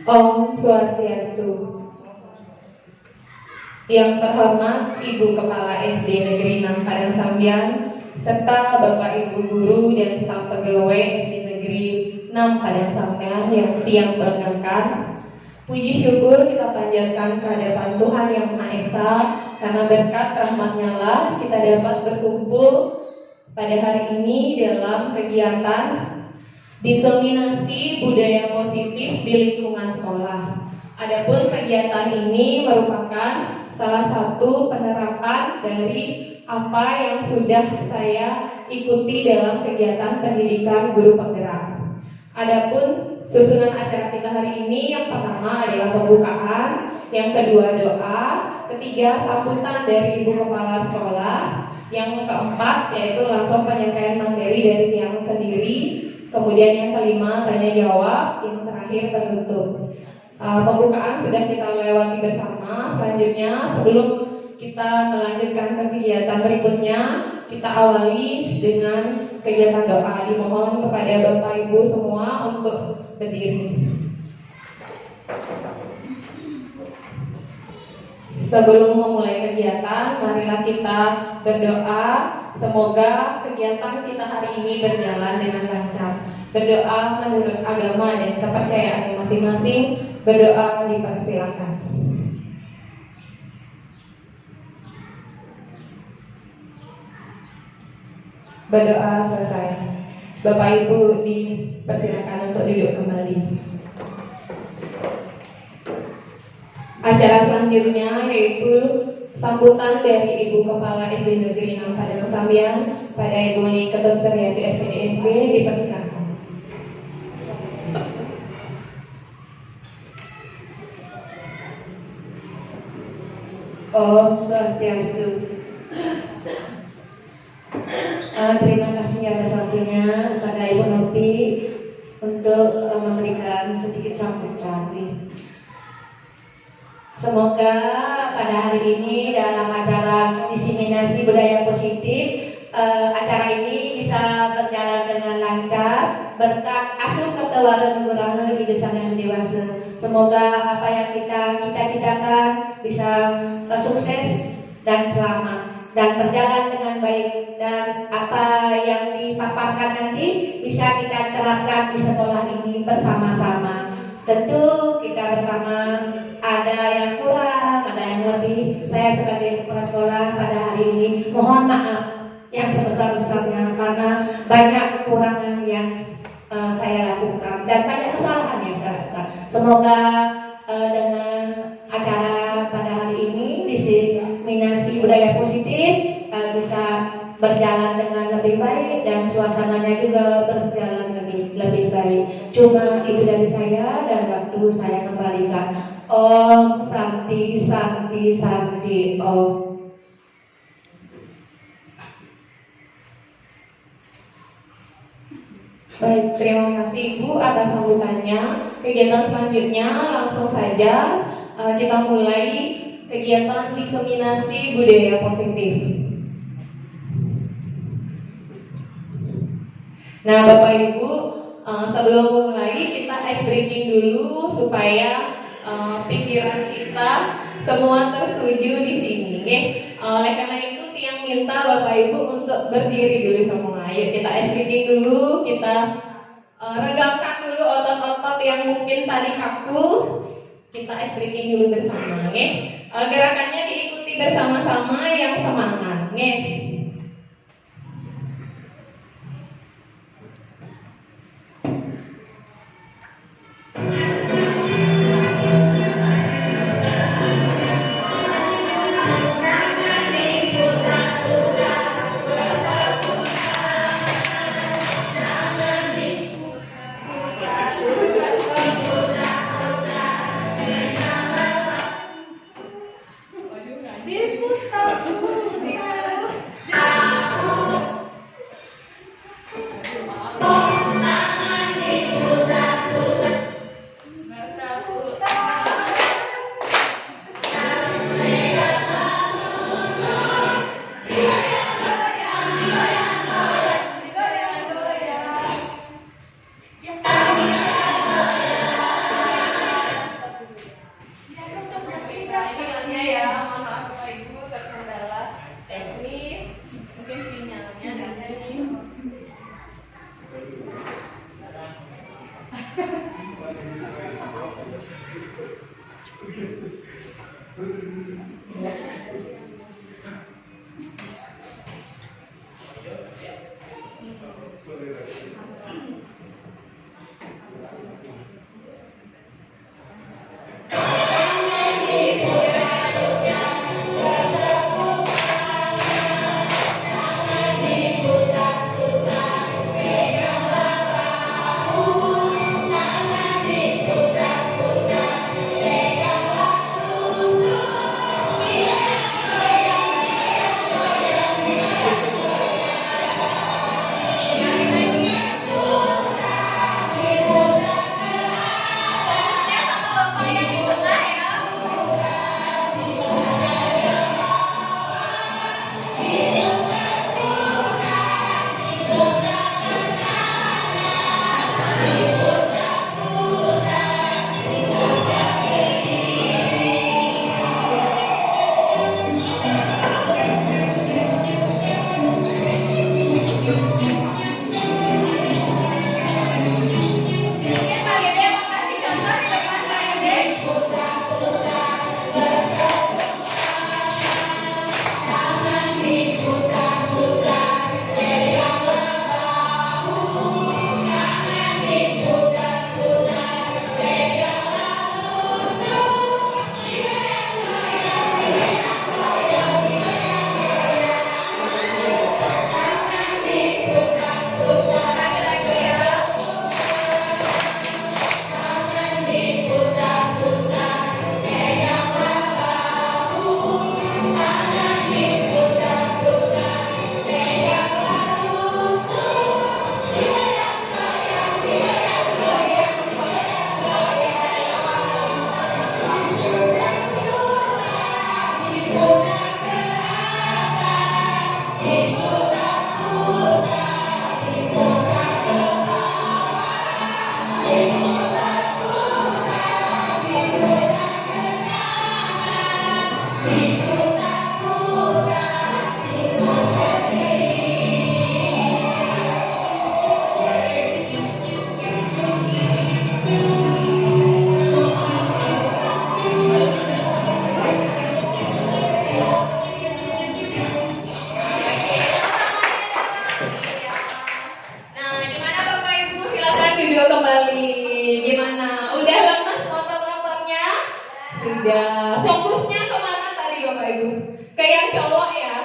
Om Swastiastu. Yang terhormat Ibu Kepala SD Negeri 6 Padang Sambian serta Bapak Ibu guru dan staf pegawai SD Negeri 6 Padang Sambian yang tiang banggakan. Puji syukur kita panjatkan kehadiran Tuhan Yang Maha Esa, karena berkat rahmat-Nya lah kita dapat berkumpul pada hari ini dalam kegiatan diseminasi budaya positif di lingkungan sekolah. Adapun kegiatan ini merupakan salah satu penerapan dari apa yang sudah saya ikuti dalam kegiatan pendidikan guru penggerak. Adapun susunan acara kita hari ini, yang pertama adalah pembukaan, yang kedua doa, ketiga sambutan dari Ibu Kepala Sekolah, yang keempat yaitu langsung penyampaian materi dari tiang sendiri, kemudian yang kelima tanya jawab, yang terakhir penutup. Pembukaan sudah kita lewati bersama. Selanjutnya sebelum kita melanjutkan ke kegiatan berikutnya, kita awali dengan kegiatan doa. Dimohon kepada Bapak Ibu semua untuk berdiri. Sebelum memulai kegiatan, marilah kita berdoa. Semoga kegiatan kita hari ini berjalan dengan lancar. Berdoa menurut agama dan kepercayaan masing-masing. Berdoa dipersilakan. Berdoa selesai. Bapak Ibu dipersilakan untuk duduk kembali. Acara selanjutnya yaitu sambutan dari Ibu Kepala SD Negeri 6 Padang Sambian pada Ibu Ketut Suryati SPDSB, dipersilakan. Om Swastiastu. Terima kasih atas waktunya kepada Ibu Nopi untuk memberikan sedikit sambutan. Semoga pada hari ini dalam acara diseminasi budaya positif, acara ini bisa berjalan dengan lancar berkat asuh ketewaran nuguraha hidusan yang dewasa. Semoga apa yang kita cita-citakan bisa sukses dan selamat dan berjalan dengan baik, dan apa yang dipaparkan nanti bisa kita terapkan di sekolah ini bersama-sama. Tentu kita bersama, ada yang kurang, ada yang lebih. Saya sebagai kepala sekolah pada hari ini mohon maaf yang sebesar-besarnya karena banyak kekurangan yang saya lakukan dan banyak kesalahan yang saya lakukan. Semoga dengan acara pada hari ini diseminasi budaya positif bisa berjalan dengan lebih baik dan suasananya juga berjalan lebih baik. Cuma itu dari saya, dan waktu saya kembalikan. Om Santi Santi Santi Om. Baik, terima kasih Ibu atas sambutannya. Kegiatan selanjutnya langsung saja kita mulai kegiatan diseminasi budaya positif. Nah, Bapak Ibu, sebelum mulai kita ice breaking dulu supaya pikiran kita semua tertuju di sini. Oleh karena itu tiang minta Bapak Ibu untuk berdiri dulu semua. Ayo kita ice breaking dulu, kita regangkan dulu otot-otot yang mungkin tadi kaku. Kita ice breaking dulu bersama. Gerakannya diikuti bersama-sama yang semangat. Sudah. Fokusnya kemana tadi Bapak Ibu? Ke yang cowok ya?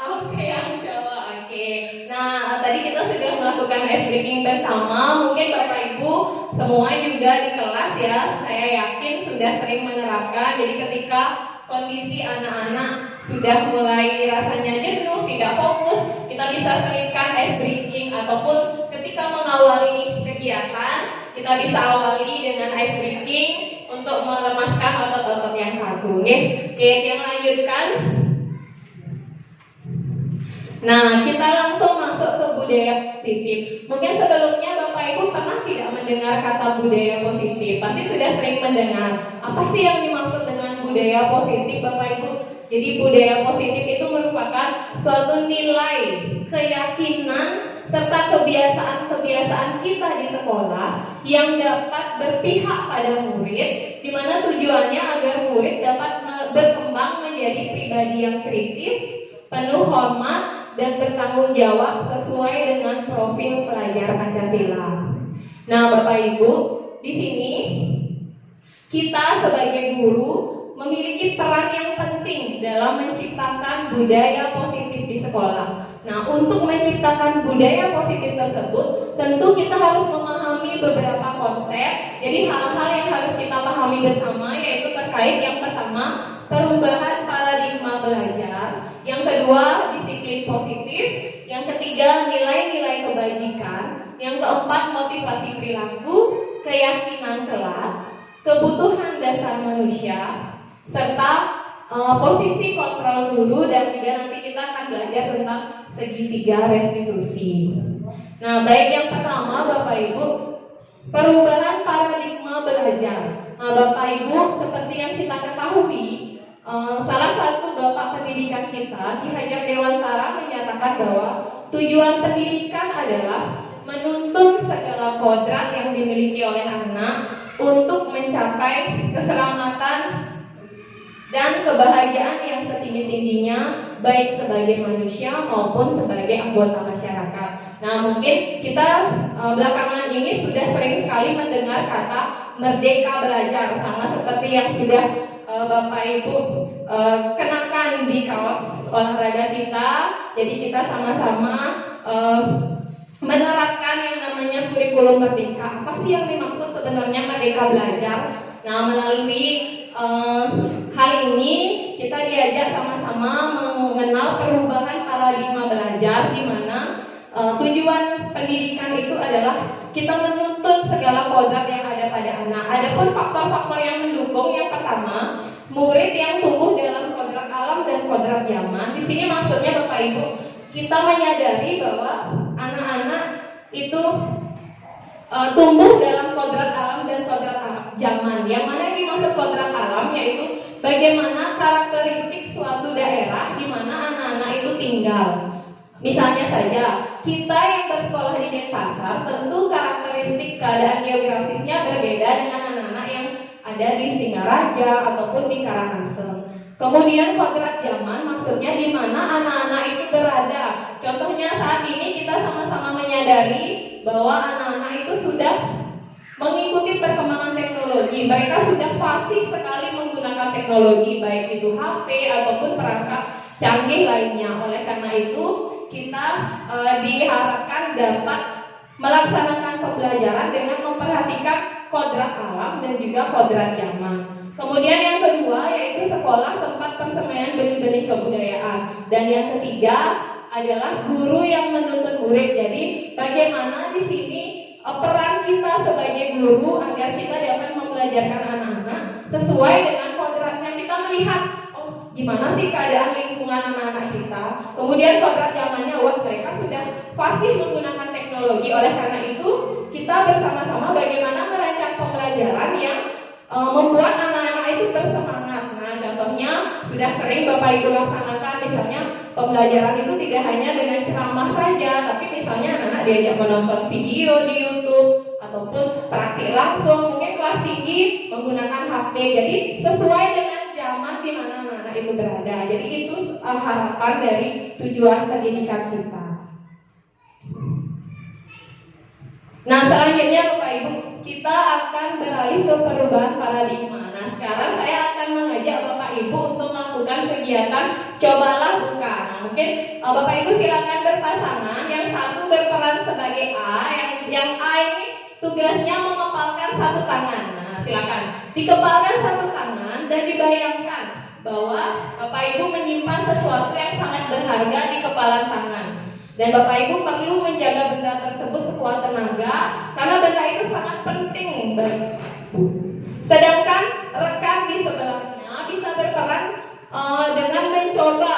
Oke, yang cowok. Oke. Nah, tadi kita sudah melakukan ice breaking bersama. Mungkin Bapak Ibu semua juga di kelas ya. Saya yakin sudah sering menerapkan. Jadi ketika kondisi anak-anak sudah mulai rasanya jenuh, tidak fokus, kita bisa selipkan ice breaking, ataupun ketika mengawali kegiatan, kita bisa awali dengan ice breaking untuk melemaskan otot-otot yang kaku. Oke, yang lanjutkan. Nah, kita langsung masuk ke budaya positif. Mungkin sebelumnya Bapak Ibu pernah tidak mendengar kata budaya positif? Pasti sudah sering mendengar. Apa sih yang dimaksud dengan budaya positif Bapak Ibu? Jadi budaya positif itu merupakan suatu nilai, keyakinan, serta kebiasaan-kebiasaan kita di sekolah yang dapat berpihak pada murid, di mana tujuannya agar murid dapat berkembang menjadi pribadi yang kritis, penuh hormat, dan bertanggung jawab sesuai dengan profil pelajar Pancasila. Nah, Bapak Ibu, di sini kita sebagai guru memiliki peran yang penting dalam menciptakan budaya positif di sekolah. Nah, untuk menciptakan budaya positif tersebut, tentu kita harus memahami beberapa konsep. Jadi hal-hal yang harus kita pahami bersama, yaitu terkait yang pertama, perubahan paradigma belajar. Yang kedua, disiplin positif. Yang ketiga, nilai-nilai kebajikan. Yang keempat, motivasi perilaku, keyakinan kelas, kebutuhan dasar manusia, serta posisi kontrol guru, dan juga nanti kita akan belajar tentang segitiga restitusi. Nah, baik, yang pertama Bapak Ibu, perubahan paradigma belajar. Nah, Bapak Ibu, seperti yang kita ketahui, salah satu bapak pendidikan kita, Ki Hajar Dewantara, menyatakan bahwa tujuan pendidikan adalah menuntun segala kodrat yang dimiliki oleh anak untuk mencapai keselamatan dan kebahagiaan yang setinggi-tingginya, baik sebagai manusia maupun sebagai anggota masyarakat. Nah, mungkin kita belakangan ini sudah sering sekali mendengar kata merdeka belajar, sama seperti yang sudah Bapak Ibu kenakan di kaos olahraga kita. Jadi kita sama-sama menerapkan yang namanya kurikulum merdeka. Apa sih yang dimaksud sebenarnya merdeka belajar? Nah, melalui hal ini kita diajak sama-sama mengenal perubahan paradigma belajar, di mana tujuan pendidikan itu adalah kita menuntut segala kodrat yang ada pada anak. Adapun faktor-faktor yang mendukung, yang pertama, murid yang tumbuh dalam kodrat alam dan kodrat zaman. Di sini maksudnya Bapak Ibu, kita menyadari bahwa anak-anak itu tumbuh dalam kodrat alam dan kodrat zaman. Yang mana yang dimaksud kodrat alam yaitu bagaimana karakteristik suatu daerah di mana anak-anak itu tinggal. Misalnya saja, kita yang bersekolah di Denpasar, tentu karakteristik keadaan geografisnya berbeda dengan anak-anak yang ada di Singaraja ataupun di Karangasem. Kemudian kodrat zaman maksudnya di mana anak-anak itu berada. Contohnya saat ini kita sama-sama menyadari bahwa anak-anak itu sudah mengikuti perkembangan teknologi. Mereka sudah fasih sekali menggunakan teknologi, baik itu HP ataupun perangkat canggih lainnya. Oleh karena itu, kita diharapkan dapat melaksanakan pembelajaran dengan memperhatikan kodrat alam dan juga kodrat zaman. Kemudian yang kedua yaitu sekolah tempat persemaian benih-benih kebudayaan. Dan yang ketiga adalah guru yang menuntun murid. Jadi bagaimana di sini peran kita sebagai guru agar kita dapat membelajarkan anak-anak sesuai dengan kodratnya. Kita melihat gimana sih keadaan lingkungan anak-anak kita. Kemudian kodrat zamannya, wah mereka sudah fasih menggunakan teknologi. Oleh karena itu kita bersama-sama bagaimana merancang pembelajaran yang membuat anak-anak itu bersemangat. Nah, contohnya sudah sering Bapak Ibu laksanakan, misalnya pembelajaran itu tidak hanya dengan ceramah saja, tapi misalnya anak-anak diajak menonton video di YouTube ataupun praktik langsung, mungkin kelas tinggi menggunakan HP. Jadi sesuai dengan zaman di mana anak-anak itu berada. Jadi itu harapan dari tujuan pendidikan kita. Nah, selanjutnya Bapak Ibu, kita akan beralih ke perubahan paradigma. Nah, sekarang saya akan mengajak Bapak Ibu untuk melakukan kegiatan cobalah buka. Nah, mungkin Bapak Ibu silakan berpasangan. Yang satu berperan sebagai A, yang A ini tugasnya mengepalkan satu tangan. Nah, silakan dikepalkan satu tangan dan dibayangkan bahwa Bapak Ibu menyimpan sesuatu yang sangat berharga di kepalan tangan. Dan Bapak Ibu perlu menjaga benda tersebut sekuat tenaga karena benda itu sangat penting bagi Ibu. Sedangkan rekan di sebelahnya bisa berperan dengan mencoba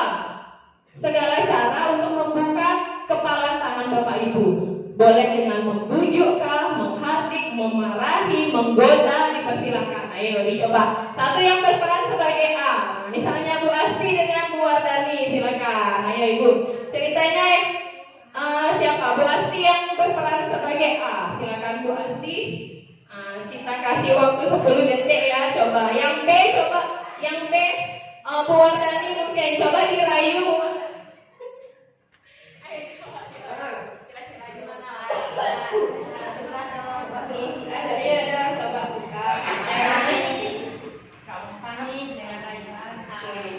segala cara untuk membuka kepalan tangan Bapak Ibu. Boleh dengan membujukkah, menghardik, memarahi, menggoda, dipersilakan. Ayo dicoba. Satu yang berperan sebagai A, misalnya Bu Asti dengan Bu Wardani, silakan. Ayo Ibu, ceritanya siapa? Bu Asti yang berperan sebagai A. Silakan Bu Asti. Kita kasih waktu 10 detik ya. Coba. Yang B coba. Yang B Bu Wardani mungkin coba dirayu. Ayo coba. Kira-kira gimana? Ada coba buka. Gampang dengan rayuan.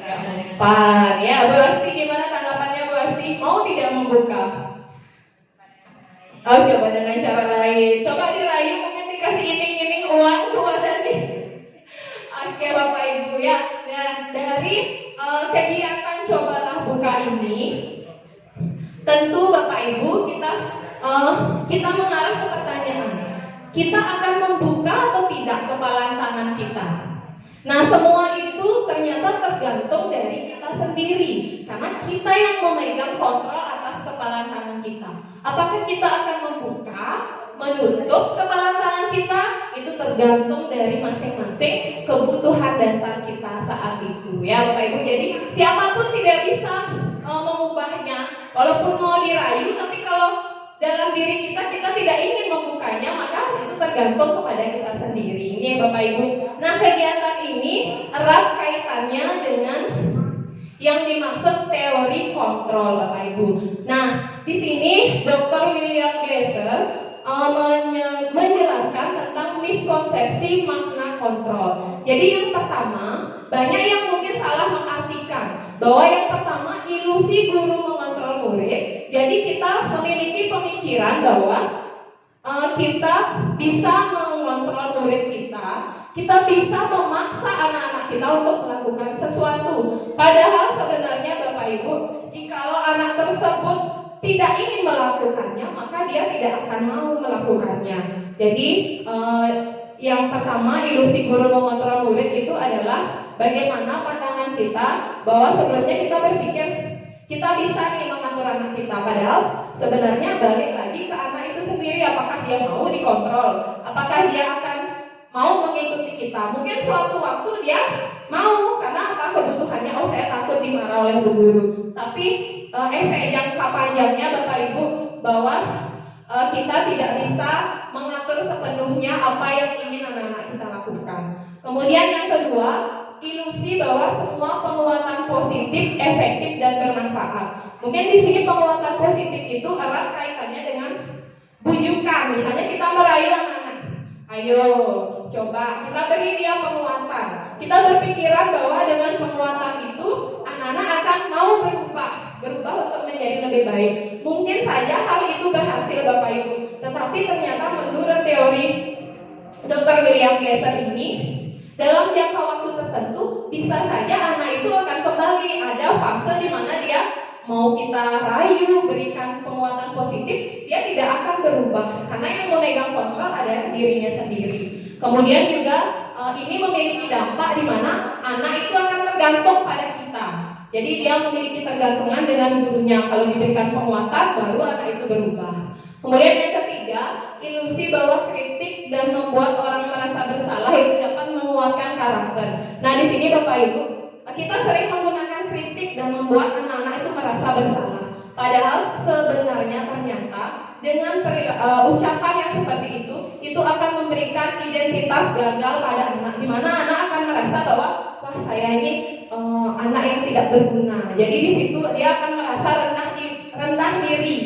Gampang ya. Bu Asti gimana tanggapannya Bu Asti? Mau tidak membuka? Oh, coba dengan cara lain. Coba dirayu, mungkin dikasih iming-iming uang keluar dari. Oke Bapak Ibu ya. Dan dari kegiatan cobalah buka ini, tentu Bapak Ibu kita mengarah ke pertanyaan. Kita akan membuka atau tidak kepalan tangan kita? Nah, semua itu ternyata tergantung dari kita sendiri, karena kita yang memegang kontrol atas kepalan tangan kita. Apakah kita akan membuka, menutup kepalan tangan kita? Itu tergantung dari masing-masing kebutuhan dasar kita saat itu ya Bapak Ibu. Jadi siapapun tidak bisa mengubahnya. Walaupun mau dirayu, tapi kalau dalam diri kita tidak ingin membukanya, maka itu tergantung kepada kita sendiri. Ini Bapak Ibu. Nah, kegiatan ini erat kaitannya dengan yang dimaksud teori kontrol, Bapak Ibu. Nah, di sini Dr. William Glasser menjelaskan tentang miskonsepsi makna kontrol. Jadi yang pertama, banyak yang mungkin salah mengartikan bahwa yang pertama ilusi guru mengontrol murid. Jadi kita memiliki pemikiran bahwa kita bisa mengontrol murid kita bisa memaksa anak-anak kita untuk melakukan sesuatu. Padahal sebenarnya Bapak Ibu, jikalau anak tersebut tidak ingin melakukannya, maka dia tidak akan mau melakukannya. Jadi yang pertama, ilusi guru mengontrol murid itu adalah bagaimana pandangan kita bahwa sebelumnya kita berpikir kita bisa nih mengatur anak kita, padahal sebenarnya balik lagi ke anak itu sendiri, apakah dia mau dikontrol, apakah dia akan mau mengikuti kita. Mungkin suatu waktu dia mau karena apa, kebutuhannya, oh saya takut dimarah oleh bu guru. Tapi efek jangka panjangnya Bapak Ibu bahwa kita tidak bisa mengatur sepenuhnya apa yang ingin anak-anak kita lakukan. Kemudian yang kedua, ilusi bahwa semua penguatan positif, efektif dan bermanfaat. Mungkin di sini penguatan positif itu erat kaitannya dengan bujukan. Misalnya kita merayu anak-anak, ayo coba kita beri dia penguatan. Kita berpikiran bahwa dengan penguatan itu anak-anak akan mau berubah untuk menjadi lebih baik. Mungkin saja hal itu berhasil Bapak Ibu, tetapi ternyata menurut teori Dr. William Glasser ini, dalam jangka waktu tertentu bisa saja anak itu akan kembali. Ada fase di mana dia mau kita rayu, berikan penguatan positif, dia tidak akan berubah karena yang memegang kontrol adalah dirinya sendiri. Kemudian juga ini memiliki dampak di mana anak itu akan tergantung pada kita. Jadi dia memiliki tergantungan dengan gurunya. Kalau diberikan penguatan, baru anak itu berubah. Kemudian yang ketiga, ilusi bahwa kritik dan membuat orang merasa bersalah itu dapat menguatkan karakter. Nah, di sini Bapak Ibu, kita sering menggunakan kritik dan membuat anak-anak itu merasa bersalah. Padahal sebenarnya ternyata dengan ucapan yang seperti itu akan memberikan identitas gagal pada anak, di mana anak akan merasa bahwa wah, saya ini anak yang tidak berguna. Jadi di situ dia akan merasa rendah diri.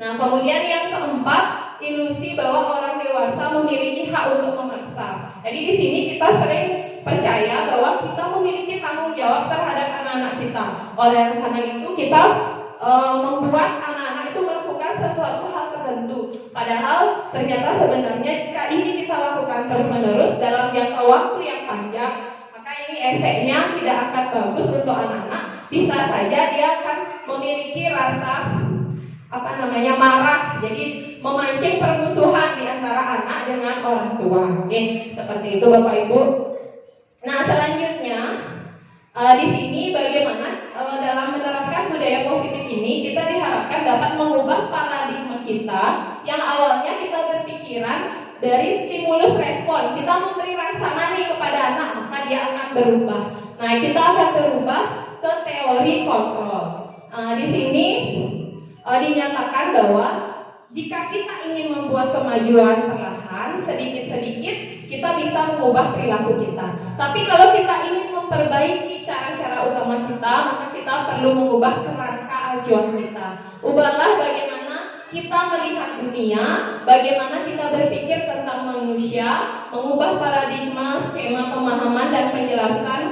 Nah, kemudian yang keempat, ilusi bahwa orang dewasa memiliki hak untuk memaksa. Jadi di sini kita sering percaya bahwa kita memiliki tanggung jawab terhadap anak-anak kita. Oleh karena itu kita membuat anak-anak itu melakukan sesuatu hal tertentu. Padahal ternyata sebenarnya jika ini kita lakukan terus-menerus dalam jangka waktu yang panjang, maka ini efeknya tidak akan bagus untuk anak-anak. Bisa saja dia akan memiliki rasa marah, jadi memancing permusuhan di antara anak dengan orang tua. Oke, seperti itu Bapak Ibu. Nah, selanjutnya di sini bagaimana dalam menerapkan budaya positif ini kita diharapkan dapat mengubah paradigma kita yang awalnya kita berpikiran dari stimulus respon, kita memberi rangsangan nih kepada anak, maka dia akan berubah. Nah, kita akan berubah ke teori kontrol. Di sini dinyatakan bahwa jika kita ingin membuat kemajuan perlahan, sedikit-sedikit kita bisa mengubah perilaku kita. Tapi kalau kita ingin memperbaiki cara-cara utama kita, maka kita perlu mengubah kerangka acuan kita. Ubahlah bagaimana kita melihat dunia, bagaimana kita berpikir tentang manusia, mengubah paradigma, skema pemahaman dan penjelasan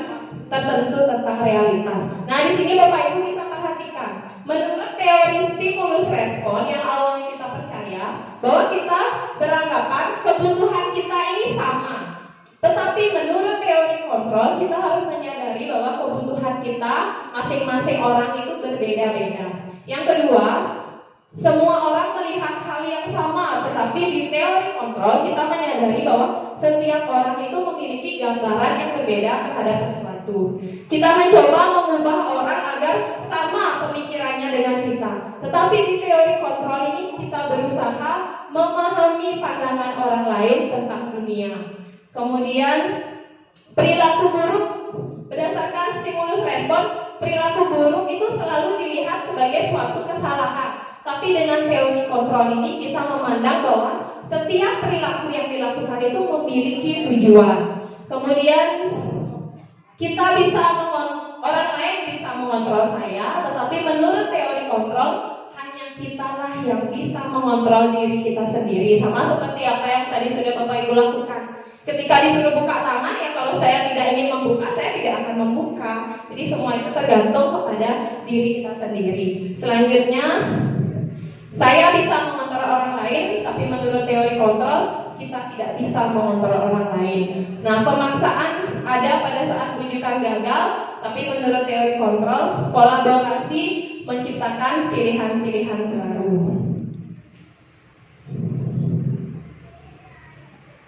tertentu tentang realitas. Nah, di sini Bapak Ibu bisa perhatikan, menurut teori stimulus respon yang awalnya kita percaya bahwa kita beranggapan kebutuhan kita ini sama. Tetapi menurut teori kontrol kita harus menyadari bahwa kebutuhan kita masing-masing orang itu berbeda-beda. Yang kedua, semua orang melihat hal yang sama, tetapi di teori kontrol kita menyadari bahwa setiap orang itu memiliki gambaran yang berbeda terhadap sesuatu. Kita mencoba mengubah orang agar sama pemikirannya dengan kita. Tetapi di teori kontrol ini kita berusaha memahami pandangan orang lain tentang dunia. Kemudian perilaku buruk berdasarkan stimulus respon, perilaku buruk itu selalu dilihat sebagai suatu kesalahan. Tapi dengan teori kontrol ini kita memandang bahwa setiap perilaku yang dilakukan itu memiliki tujuan. Kemudian kita bisa orang lain bisa mengontrol saya, tetapi menurut teori kontrol hanya kitalah yang bisa mengontrol diri kita sendiri. Sama seperti apa yang tadi sudah Bapak Ibu lakukan. Ketika disuruh buka tangan, ya kalau saya tidak ingin membuka, saya tidak akan membuka. Jadi semua itu tergantung kepada diri kita sendiri. Selanjutnya, saya bisa mengontrol orang lain, tapi menurut teori kontrol kita tidak bisa mengontrol orang lain. Nah, pemaksaan ada pada saat bujukan gagal, tapi menurut teori kontrol, kolaborasi menciptakan pilihan-pilihan baru.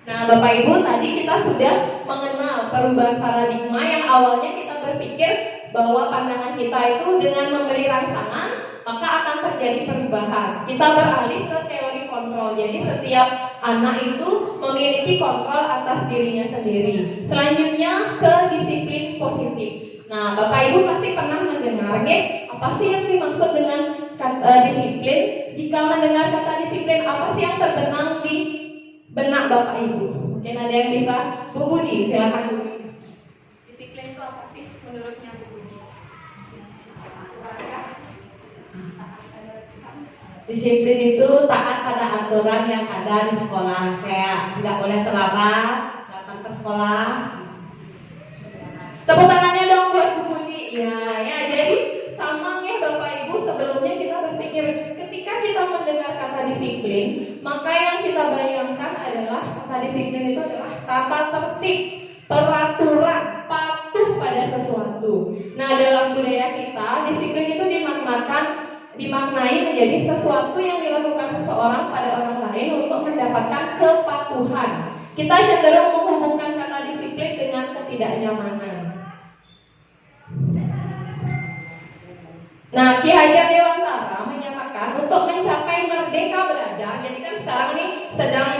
Nah, Bapak Ibu, tadi kita sudah mengenal perubahan paradigma yang awalnya kita berpikir bahwa pandangan kita itu dengan memberi rangsangan maka akan terjadi perubahan. Kita beralih ke teori kontrol. Jadi setiap anak itu memiliki kontrol atas dirinya sendiri. Selanjutnya ke disiplin positif. Nah, Bapak Ibu pasti pernah mendengar, apa sih yang dimaksud dengan disiplin? Jika mendengar kata disiplin, apa sih yang terbenang di benak Bapak Ibu? Mungkin ada yang bisa. Bu Budi, silakan Bu Budi. Disiplin itu apa sih menurutnya Bu Budi? Disiplin itu taat pada aturan yang ada di sekolah, kayak tidak boleh terlambat datang ke sekolah. Tepuk tangannya dong buat Bu Budi. Ya, jadi sama ya Bapak Ibu, sebelumnya kita berpikir ketika kita mendengar kata disiplin, maka yang kita bayangkan adalah kata disiplin itu adalah tata tertib, peraturan, patuh pada sesuatu. Nah, dalam budaya kita, disiplin itu dimaknai menjadi sesuatu yang dilakukan seseorang pada orang lain untuk mendapatkan kepatuhan. Kita cenderung menghubungkan kata disiplin dengan ketidaknyamanan. Nah, Ki Hajar Dewantara menyatakan untuk mencapai merdeka belajar, jadi kan sekarang ini sedang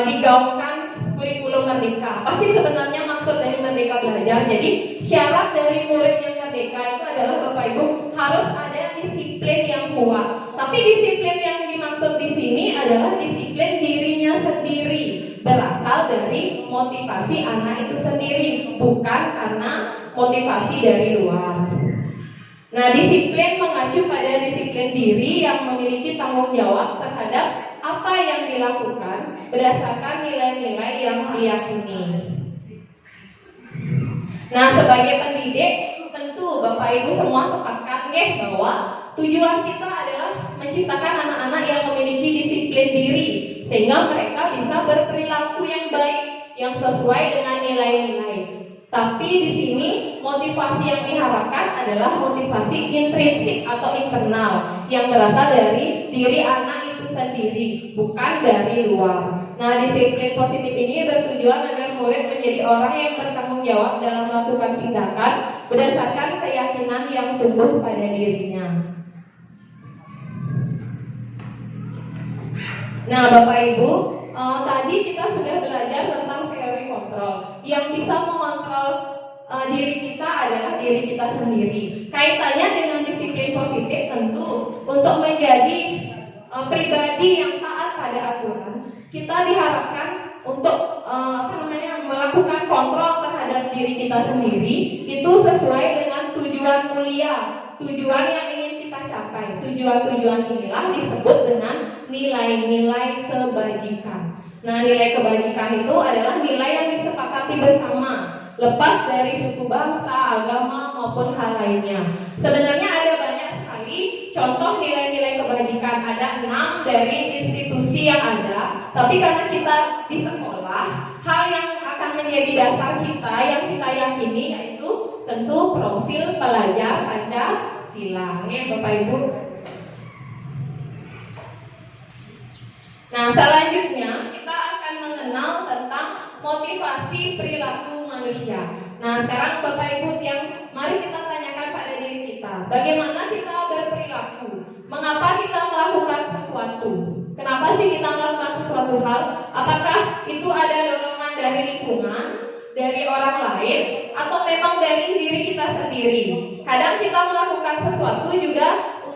digaungkan kurikulum merdeka. Apa sih sebenarnya maksud dari merdeka belajar? Jadi syarat dari murid yang merdeka itu adalah Bapak Ibu harus ada disiplin yang kuat. Tapi disiplin yang dimaksud di sini adalah disiplin dirinya sendiri, berasal dari motivasi anak itu sendiri, bukan karena motivasi dari luar. Nah, disiplin mengacu pada disiplin diri yang memiliki tanggung jawab terhadap apa yang dilakukan berdasarkan nilai-nilai yang diyakini. Nah, sebagai pendidik, tentu Bapak Ibu semua sepakat bahwa tujuan kita adalah menciptakan anak-anak yang memiliki disiplin diri, sehingga mereka bisa berperilaku yang baik, yang sesuai dengan nilai-nilai. Tapi di sini motivasi yang diharapkan adalah motivasi intrinsik atau internal yang berasal dari diri anak itu sendiri, bukan dari luar. Nah, disiplin positif ini bertujuan agar murid menjadi orang yang bertanggung jawab dalam melakukan tindakan berdasarkan keyakinan yang tumbuh pada dirinya. Nah, Bapak Ibu, tadi kita sudah belajar tentang teori kontrol. Yang bisa mengontrol diri kita adalah diri kita sendiri. Kaitannya dengan disiplin positif tentu untuk menjadi pribadi yang taat pada aturan, kita diharapkan untuk melakukan kontrol terhadap diri kita sendiri itu sesuai dengan tujuan mulia, tujuan yang ingin kita capai. Tujuan-tujuan inilah disebut dengan nilai-nilai kebajikan. Nah, nilai kebajikan itu adalah nilai yang disepakati bersama, lepas dari suku bangsa, agama maupun hal lainnya. Sebenarnya ada banyak sekali contoh nilai-nilai kebajikan, ada 6 dari institusi yang ada. Tapi karena kita di sekolah, hal yang akan menjadi dasar kita yang kita yakini yaitu tentu profil pelajar Pancasila. Bapak Ibu. Nah, selanjutnya kita akan mengenal tentang motivasi perilaku manusia. Nah, sekarang Bapak Ibu mari kita tanyakan pada diri kita, bagaimana kita berperilaku? Mengapa kita melakukan sesuatu? Kenapa sih kita melakukan sesuatu hal? Apakah itu ada dorongan dari lingkungan, dari orang lain, atau memang dari diri kita sendiri? Kadang kita melakukan sesuatu juga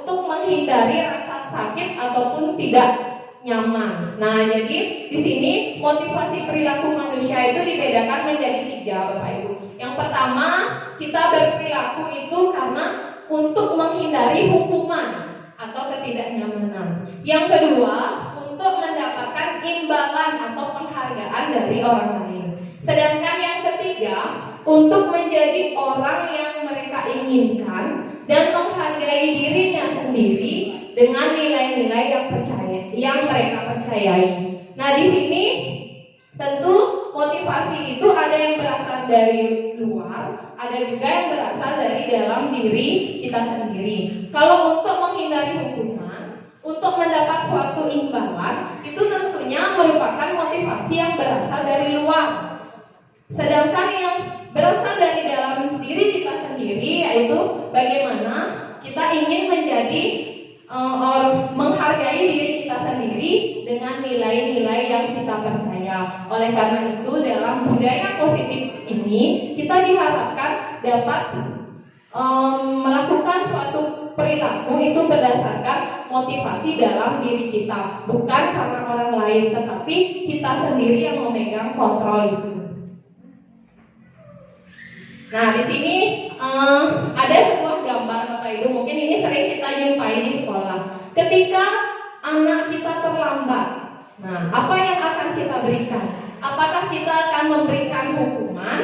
untuk menghindari rasa sakit ataupun tidak nyaman. Nah, jadi di sini motivasi perilaku manusia itu dibedakan menjadi 3, Bapak Ibu. Yang pertama, kita berperilaku itu karena untuk menghindari hukuman atau ketidaknyamanan. Yang kedua, untuk mendapatkan imbalan atau penghargaan dari orang lain. Sedangkan yang ketiga, untuk menjadi orang yang mereka inginkan dan menghargai dirinya sendiri dengan nilai-nilai yang mereka percayai. Nah, di sini tentu motivasi itu ada yang berasal dari luar, ada juga yang berasal dari dalam diri kita sendiri. Kalau untuk menghindari hukuman, untuk mendapat suatu imbalan, itu tentunya merupakan motivasi yang berasal dari luar. Sedangkan yang berasal dari dalam diri kita sendiri, yaitu bagaimana kita ingin menjadi menghargai diri kita sendiri dengan nilai-nilai yang kita percaya. Oleh karena itu, dalam budaya positif ini kita diharapkan dapat melakukan suatu perilaku itu berdasarkan motivasi dalam diri kita, bukan karena orang lain, tetapi kita sendiri yang memegang kontrol itu. Nah, di sini ada sebuah gambar, Bapak Ibu. Mungkin ini sering kita jumpai di sekolah. Ketika anak kita terlambat, nah, apa yang akan kita berikan? Apakah kita akan memberikan hukuman,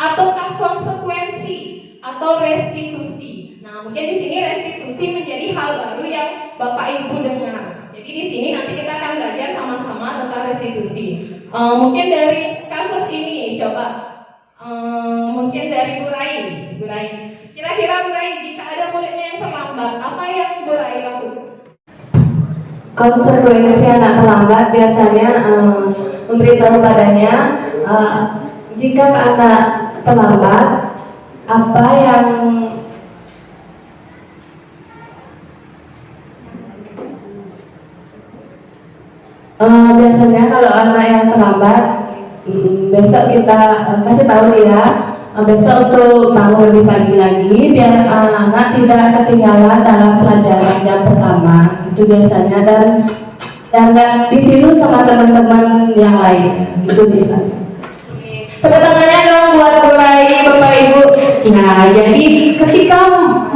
ataukah konsekuensi, atau restitusi? Nah, mungkin di sini restitusi menjadi hal baru yang Bapak Ibu dengar. Jadi di sini nanti kita akan belajar sama-sama tentang restitusi. Mungkin dari kasus ini, coba. Mungkin dari Bu Rai. Kira-kira Bu Rai, jika ada muridnya yang terlambat, apa yang Bu Rai lakukan? Konsekuensi anak terlambat biasanya memberitahu padanya jika anak terlambat apa yang biasanya kalau anak yang terlambat besok kita kasih tahu dia besok untuk bangun lebih pagi lagi biar anak tidak ketinggalan dalam pelajaran yang pertama itu biasanya, dan jangan ditiru sama teman-teman yang lain itu biasanya. Tepuk tangannya dong buat Bu Rai, Bapak Ibu. Nah, jadi ketika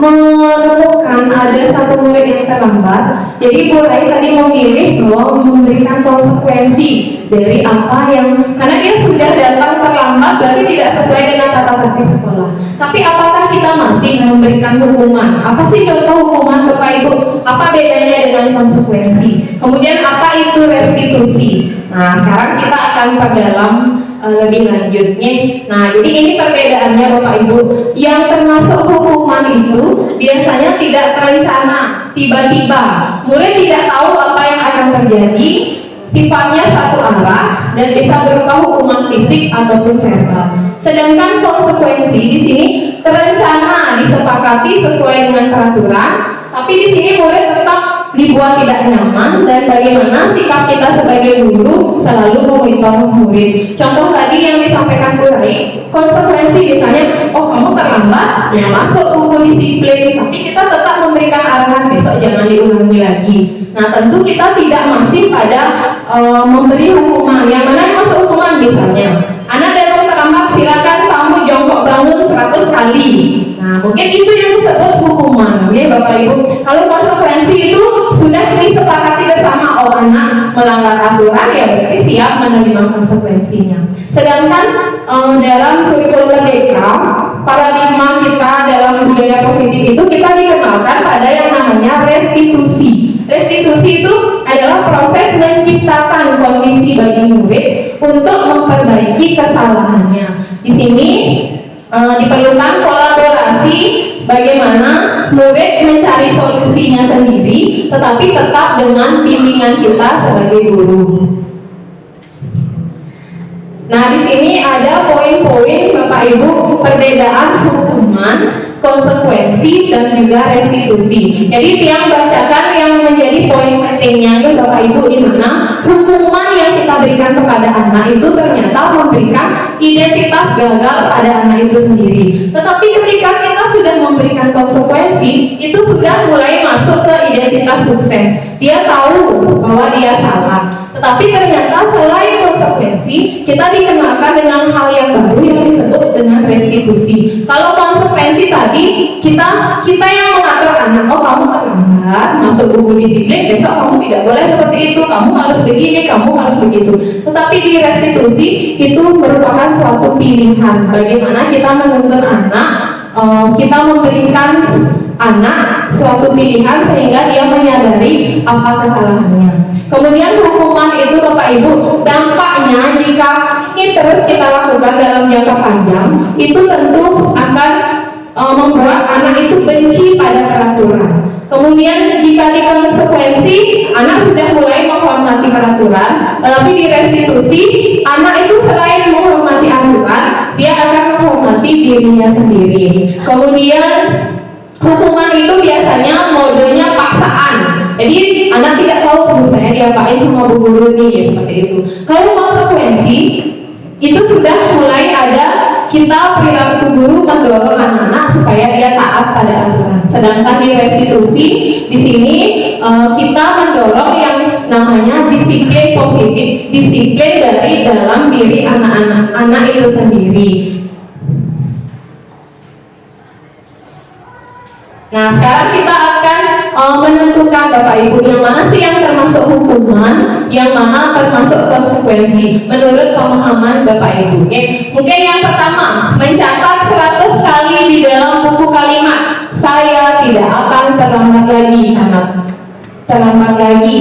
menemukan ada satu murid yang terlambat, jadi Bu Rai tadi memilih bahwa memberikan konsekuensi dari apa yang, karena dia sudah datang terlambat berarti tidak sesuai dengan tata tertib sekolah. Tapi apakah kita masih memberikan hukuman? Apa sih contoh hukuman, Bapak Ibu? Apa bedanya dengan konsekuensi? Kemudian apa itu restitusi? Nah, sekarang kita akan perdalam lebih lanjutnya. Nah, jadi ini perbedaannya Bapak Ibu. Yang termasuk hukuman itu biasanya tidak terencana, tiba-tiba. Murid tidak tahu apa yang akan terjadi, sifatnya satu arah dan bisa berupa hukuman fisik ataupun verbal. Sedangkan konsekuensi di sini terencana, disepakati sesuai dengan peraturan, tapi di sini murid tetap dibuat tidak nyaman, dan bagaimana sikap kita sebagai guru selalu memonitor murid. Contoh tadi yang disampaikan Bu Rai, konsekuensi misalnya, oh kamu terlambat, ya masuk buku disiplin, tapi kita tetap memberikan arahan besok jangan diulangi lagi. Nah, tentu kita tidak masih pada memberi hukuman. Yang mana yang masuk hukuman misalnya, anak datang terlambat, silakan kamu jongkok bangun 100 kali. Nah, mungkin itu yang disebut hukuman, ya Bapak Ibu. Kalau konsekuensi itu sudah disepakati bersama, oh anak melanggar aturan, ya berarti siap menerima konsekuensinya. Sedangkan dalam kurikulum merdeka, paradigma kita dalam budaya positif itu kita dikenalkan pada yang namanya restitusi. Restitusi itu adalah proses menciptakan kondisi bagi murid untuk memperbaiki kesalahannya. Di sini diperlukan kolaborasi, bagaimana murid mencari solusinya sendiri, tetapi tetap dengan bimbingan kita sebagai guru. Nah, di sini ada poin-poin Bapak Ibu perbedaan hukuman, konsekuensi, dan juga restitusi. Jadi yang bacakan yang menjadi poin pentingnya itu Bapak Ibu, di mana hukuman yang kita kita berikan kepada anak itu ternyata memberikan identitas gagal pada anak itu sendiri. Tetapi ketika kita sudah memberikan konsekuensi, itu sudah mulai masuk ke identitas sukses. Dia tahu bahwa dia salah, tetapi ternyata selain konsekuensi, kita dikenalkan dengan hal yang baru yang disebut dengan restitusi. Kalau konsekuensi tadi, kita yang mengatur anak, oh kamu terlambat masuk buku disiplin, besok kamu tidak boleh seperti itu, kamu harus begini, kamu harus begitu. Tetapi di restitusi itu merupakan suatu pilihan. Bagaimana kita menuntun anak, kita memberikan anak suatu pilihan sehingga dia menyadari apa kesalahannya. Kemudian hukuman itu Bapak Ibu, dampaknya jika ini terus kita lakukan dalam jangka panjang, itu tentu akan membuat anak itu benci pada peraturan. Kemudian jika di konsekuensi anak sudah mulai menghormati peraturan, tetapi di restitusi anak itu selain menghormati aturan, dia akan menghormati dirinya sendiri. Kemudian hukuman itu biasanya modenya paksaan. Jadi anak tidak tahu saya diapain sama bu guru nih, seperti itu. Kalau konsekuensi itu sudah mulai ada kita perilaku guru mendorong anak-anak supaya dia taat pada aturan. Sedangkan di restitusi di sini kita mendorong yang namanya disiplin positif, disiplin dari dalam diri anak itu sendiri. Nah, sekarang kita akan menentukan Bapak Ibu yang mana sih yang termasuk hukuman, yang mana termasuk konsekuensi menurut pemahaman Bapak Ibu. Oke? Mungkin yang pertama, mencatat 100 kali di dalam buku kalimat, saya tidak akan terlambat lagi, anak. Terlambat lagi.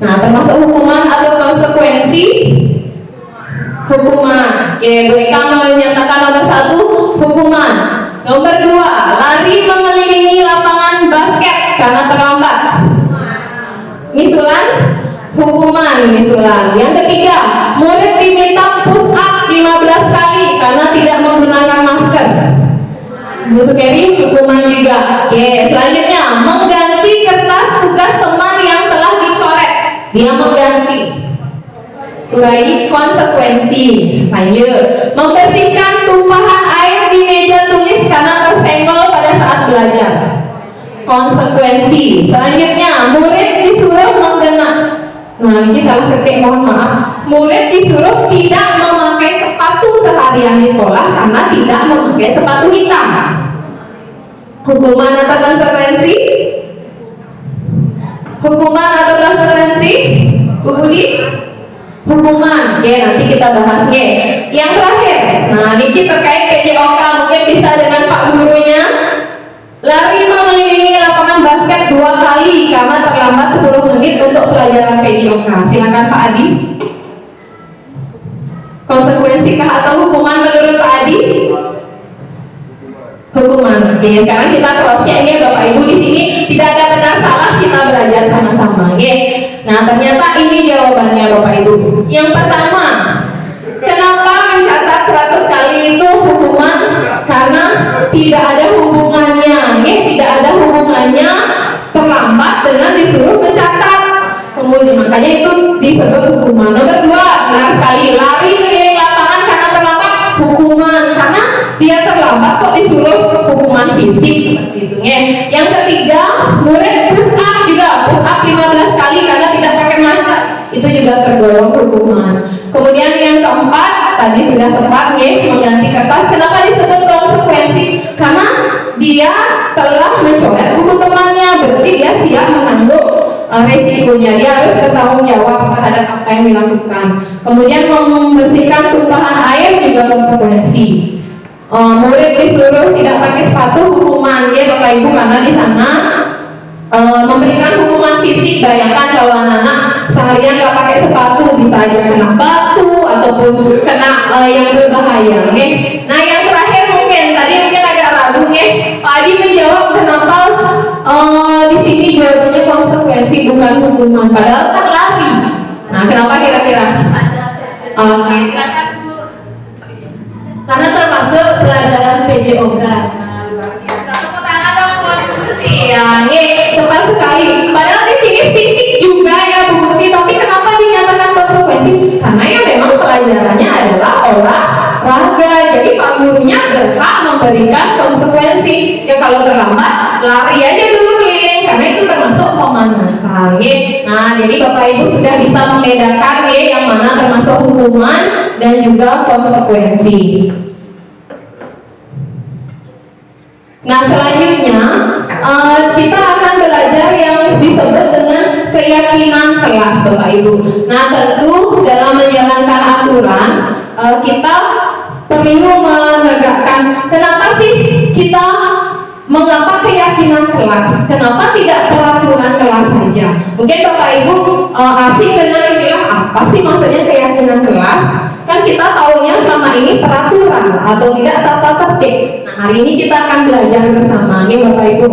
Nah, termasuk hukuman atau konsekuensi? Hukuman. Oke, Bu Eka menyatakan nomor 1, hukuman. Nomor 2, lari mengelilingi lapangan basket karena terlambat. Misulan, hukuman misulan. Yang ketiga, murid diminta push up 15 kali karena tidak menggunakan masker. Bu Sukeri, hukuman juga. Oke, selanjutnya mengganti kertas tugas teman yang telah dicoret. Dia mengganti. Urai konsekuensi. Lanjut, membersihkan tumpahan air di meja tulis karena tersenggol pada saat belajar. Konsekuensi. Selanjutnya, murid disuruh menggenap. Nah, ini salah ketik, mohon maaf. Murid disuruh tidak memakai sepatu seharian di sekolah karena tidak memakai sepatu hitam. Hukuman atau konsekuensi? Hukuman atau konsekuensi? Bu Budi? Hukuman. Oke, nanti kita bahas. Oke, yang terakhir, nah ini terkait PJOK, mungkin bisa dengan Pak gurunya. Lari mengelilingi lapangan basket 2 kali karena terlambat 10 menit untuk pelajaran PJOK. Silakan Pak Adi. Konsekuensikah atau hukuman menurut Pak Adi? Hukuman. Oke, sekarang kita cross check ya Bapak Ibu, di sini tidak ada benar salah, kita belajar sama-sama. Oke. Nah, ternyata ini jawabannya Bapak Ibu. Yang pertama, kenapa mencatat 100 kali itu hukuman? Karena tidak ada hubungannya, tidak ada hubungannya terlambat dengan disuruh mencatat. Kemudian makanya itu disebut hukuman. Nomor 2, benar sekali, lari keliling lapangan karena terlambat, hukuman. Karena dia terlambat kok disuruh hukuman fisik gitu ya. Yang ketiga, murid push up juga, push up 15 kali karena tidak pakai masker, itu juga tergolong hukuman. Kemudian yang keempat, tadi sudah tepat ya, mengganti kertas. Kenapa disebut konsekuensi? Karena dia telah mencoret buku temannya, berarti dia siap menanggung resikonya, dia harus bertanggung jawab terhadap apa yang dilakukan. Kemudian membersihkan tumpahan air juga konsekuensi. Murid disuruh tidak pakai sepatu, hukuman ya Bapak Ibu, karena di sana memberikan hukuman fisik. Bayangkan kalau anak-anak seharian nggak pakai sepatu, bisa aja kena batu ataupun kena yang berbahaya. Okay? Nah, yang terakhir mungkin agak ragu ya, Pak Adi menjawab kenapa di sini jawabannya konsekuensi bukan hukuman, padahal kan lari. Nah, kenapa kira-kira? Silakan Bu. Karena termasuk pelajaran PJOK. Satu tangan dong buat Bu Gusti. Ya, ini tepat sekali. Padahal di sini fisik juga ya Bu Gusti, tapi kenapa dinyatakan konsekuensi? pelajarannya adalah olahraga. Jadi Pak gurunya berhak memberikan konsekuensi. Ya kalau terlambat, lari aja dulu keliling, karena itu termasuk pemanasan. Ya. Nah, jadi Bapak Ibu sudah bisa membedakan ya, yang mana termasuk hukuman dan juga konsekuensi. Nah, selanjutnya kita akan belajar yang disebut dengan keyakinan kelas, Bapak Ibu. Nah, tentu dalam menjalankan aturan kita perlu menegakkan kenapa sih kita mengapa keyakinan kelas, kenapa tidak peraturan kelas saja. Mungkin Bapak Ibu asing dengan istilah apa sih maksudnya keyakinan kelas. Kan kita taunya selama ini peraturan atau tidak tata tertib. Nah, hari ini kita akan belajar bersama nih Bapak Ibu.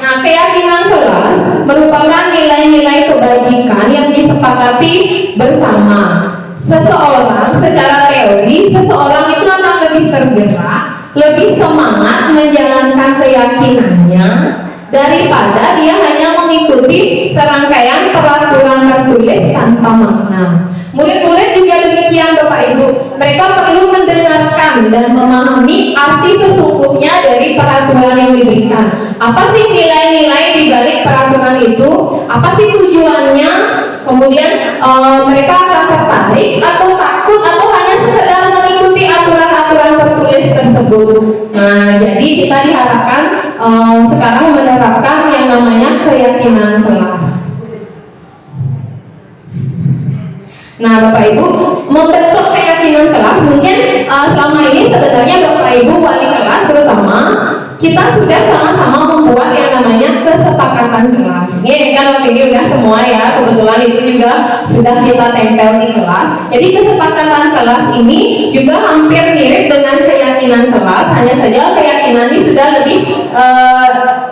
Nah, keyakinan kelas merupakan nilai-nilai kebajikan yang disepakati bersama. Seseorang secara teori, seseorang itu akan lebih tergerak, lebih semangat menjalankan keyakinannya daripada dia hanya mengikuti serangkaian peraturan tertulis tanpa makna. Murid-murid juga demikian Bapak Ibu. Mereka perlu mendengarkan dan memahami arti sesungguhnya dari peraturan yang diberikan. Apa sih nilai-nilai di balik peraturan itu? Apa sih tujuannya? Kemudian mereka akan tertarik atau takut atau hanya sekedar mengikuti aturan-aturan tertulis tersebut. Nah, jadi kita diharapkan sekarang menerapkan yang namanya keyakinan kelas. Nah, Bapak Ibu, membentuk keyakinan kelas mungkin selama ini sebenarnya Bapak Ibu wali kelas terutama kita sudah sama-sama membuat yang namanya kesepakatan kelas. Ini kan waktu ini udah semua ya, kebetulan itu juga sudah kita tempel di kelas. Jadi kesepakatan kelas ini juga hampir mirip dengan keyakinan kelas, hanya saja keyakinan ini sudah lebih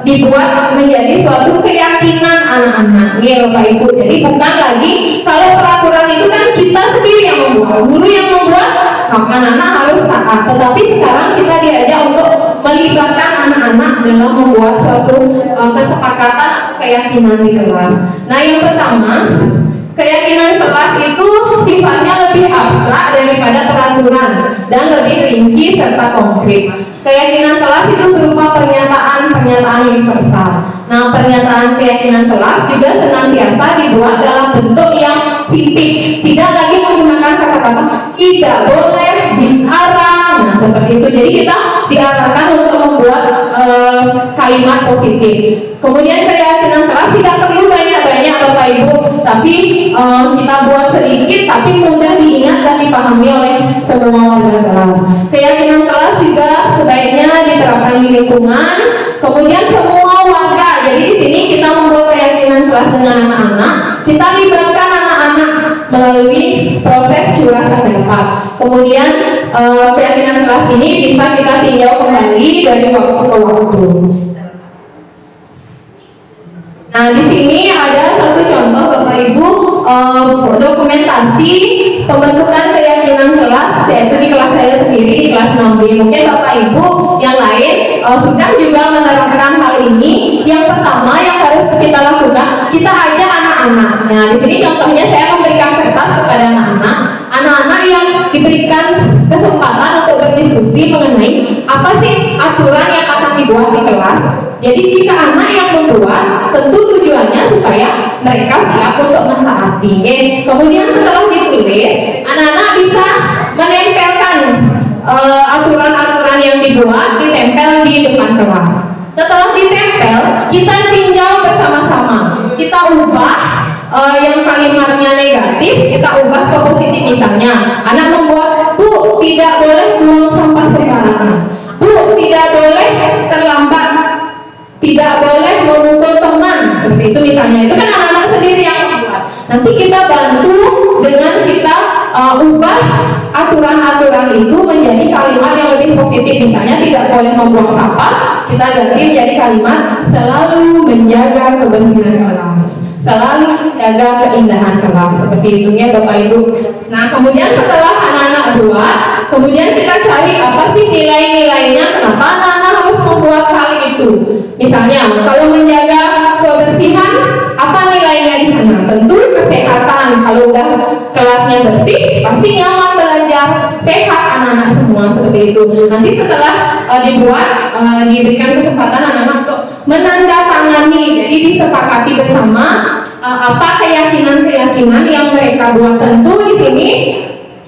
dibuat menjadi suatu keyakinan anak-anak. Nih Bapak Ibu, jadi bukan lagi kalau peraturan itu kan kita sendiri yang membuat, guru yang membuat, anak-anak harus taat. Tetapi sekarang kita diajak untuk melibatkan anak-anak dalam membuat suatu kesepakatan keyakinan di kelas. Nah, yang pertama, keyakinan kelas itu sifatnya lebih abstrak daripada peraturan dan lebih rinci serta konkret. Keyakinan kelas itu berupa pernyataan universal. Nah, pernyataan keyakinan kelas juga senantiasa dibuat dalam bentuk yang sipit, tidak lagi menggunakan kata-kata tidak boleh, dilarang. Nah, seperti itu. Jadi kita diarahkan untuk membuat kalimat positif. Kemudian keyakinan kelas tidak perlu banyak-banyak Bapak Ibu, tapi kita buat sedikit tapi mudah diingat dan dipahami oleh semua warga kelas. Keyakinan kelas juga sebaiknya diterapkan di lingkungan, kemudian semua warga. Jadi di sini kita membuat keyakinan kelas dengan anak-anak, kita libatkan anak-anak melalui proses curah pendapat. Kemudian keyakinan kelas ini bisa kita tinjau kembali dari waktu ke waktu. Nah, di sini ada satu contoh Bapak Ibu dokumentasi pembentukan keyakinan kelas, yaitu di kelas saya sendiri di kelas 6B. Mungkin Bapak Ibu yang lain sudah juga menerapkan hal ini. Yang pertama yang harus kita lakukan, kita ajak anak-anak. Nah, di sini contohnya saya memberikan kertas kepada anak-anak yang diberikan kesempatan untuk berdiskusi mengenai apa sih aturan yang akan dibuat di kelas. Jadi jika anak yang membuat, tentu tujuannya supaya mereka siap untuk mentaati. Kemudian setelah ditulis, anak-anak bisa menempelkan aturan-aturan yang dibuat, ditempel di depan kelas. Setelah ditempel, kita tinjau bersama-sama. Kita ubah yang kalimatnya negatif, kita ubah ke positif. Misalnya, anak membuat, Bu, tidak boleh buang sampah sembarangan. Bu, tidak boleh terlambat. Tidak boleh memukul teman. Seperti itu misalnya. Itu kan anak-anak sendiri yang membuat. Nanti kita bantu dengan kita ubah aturan-aturan itu menjadi kalimat yang lebih positif. Misalnya tidak boleh membuang sampah, kita ganti menjadi kalimat selalu menjaga kebersihan kelas, selalu menjaga keindahan kelas. Seperti itu ya Bapak Ibu. Nah, kemudian setelah anak-anak buat, kemudian kita cari apa sih nilai-nilainya, kenapa anak-anak harus membuat hal itu. Misalnya kalau menjaga kebersihan, apa nilainya di sana? Tentu kesehatan yang bersih, pasti nyaman belajar, sehat anak-anak semua seperti itu. Nanti setelah diberikan kesempatan anak-anak untuk menandatangani, jadi disepakati bersama apa keyakinan-keyakinan yang mereka buat. Tentu di sini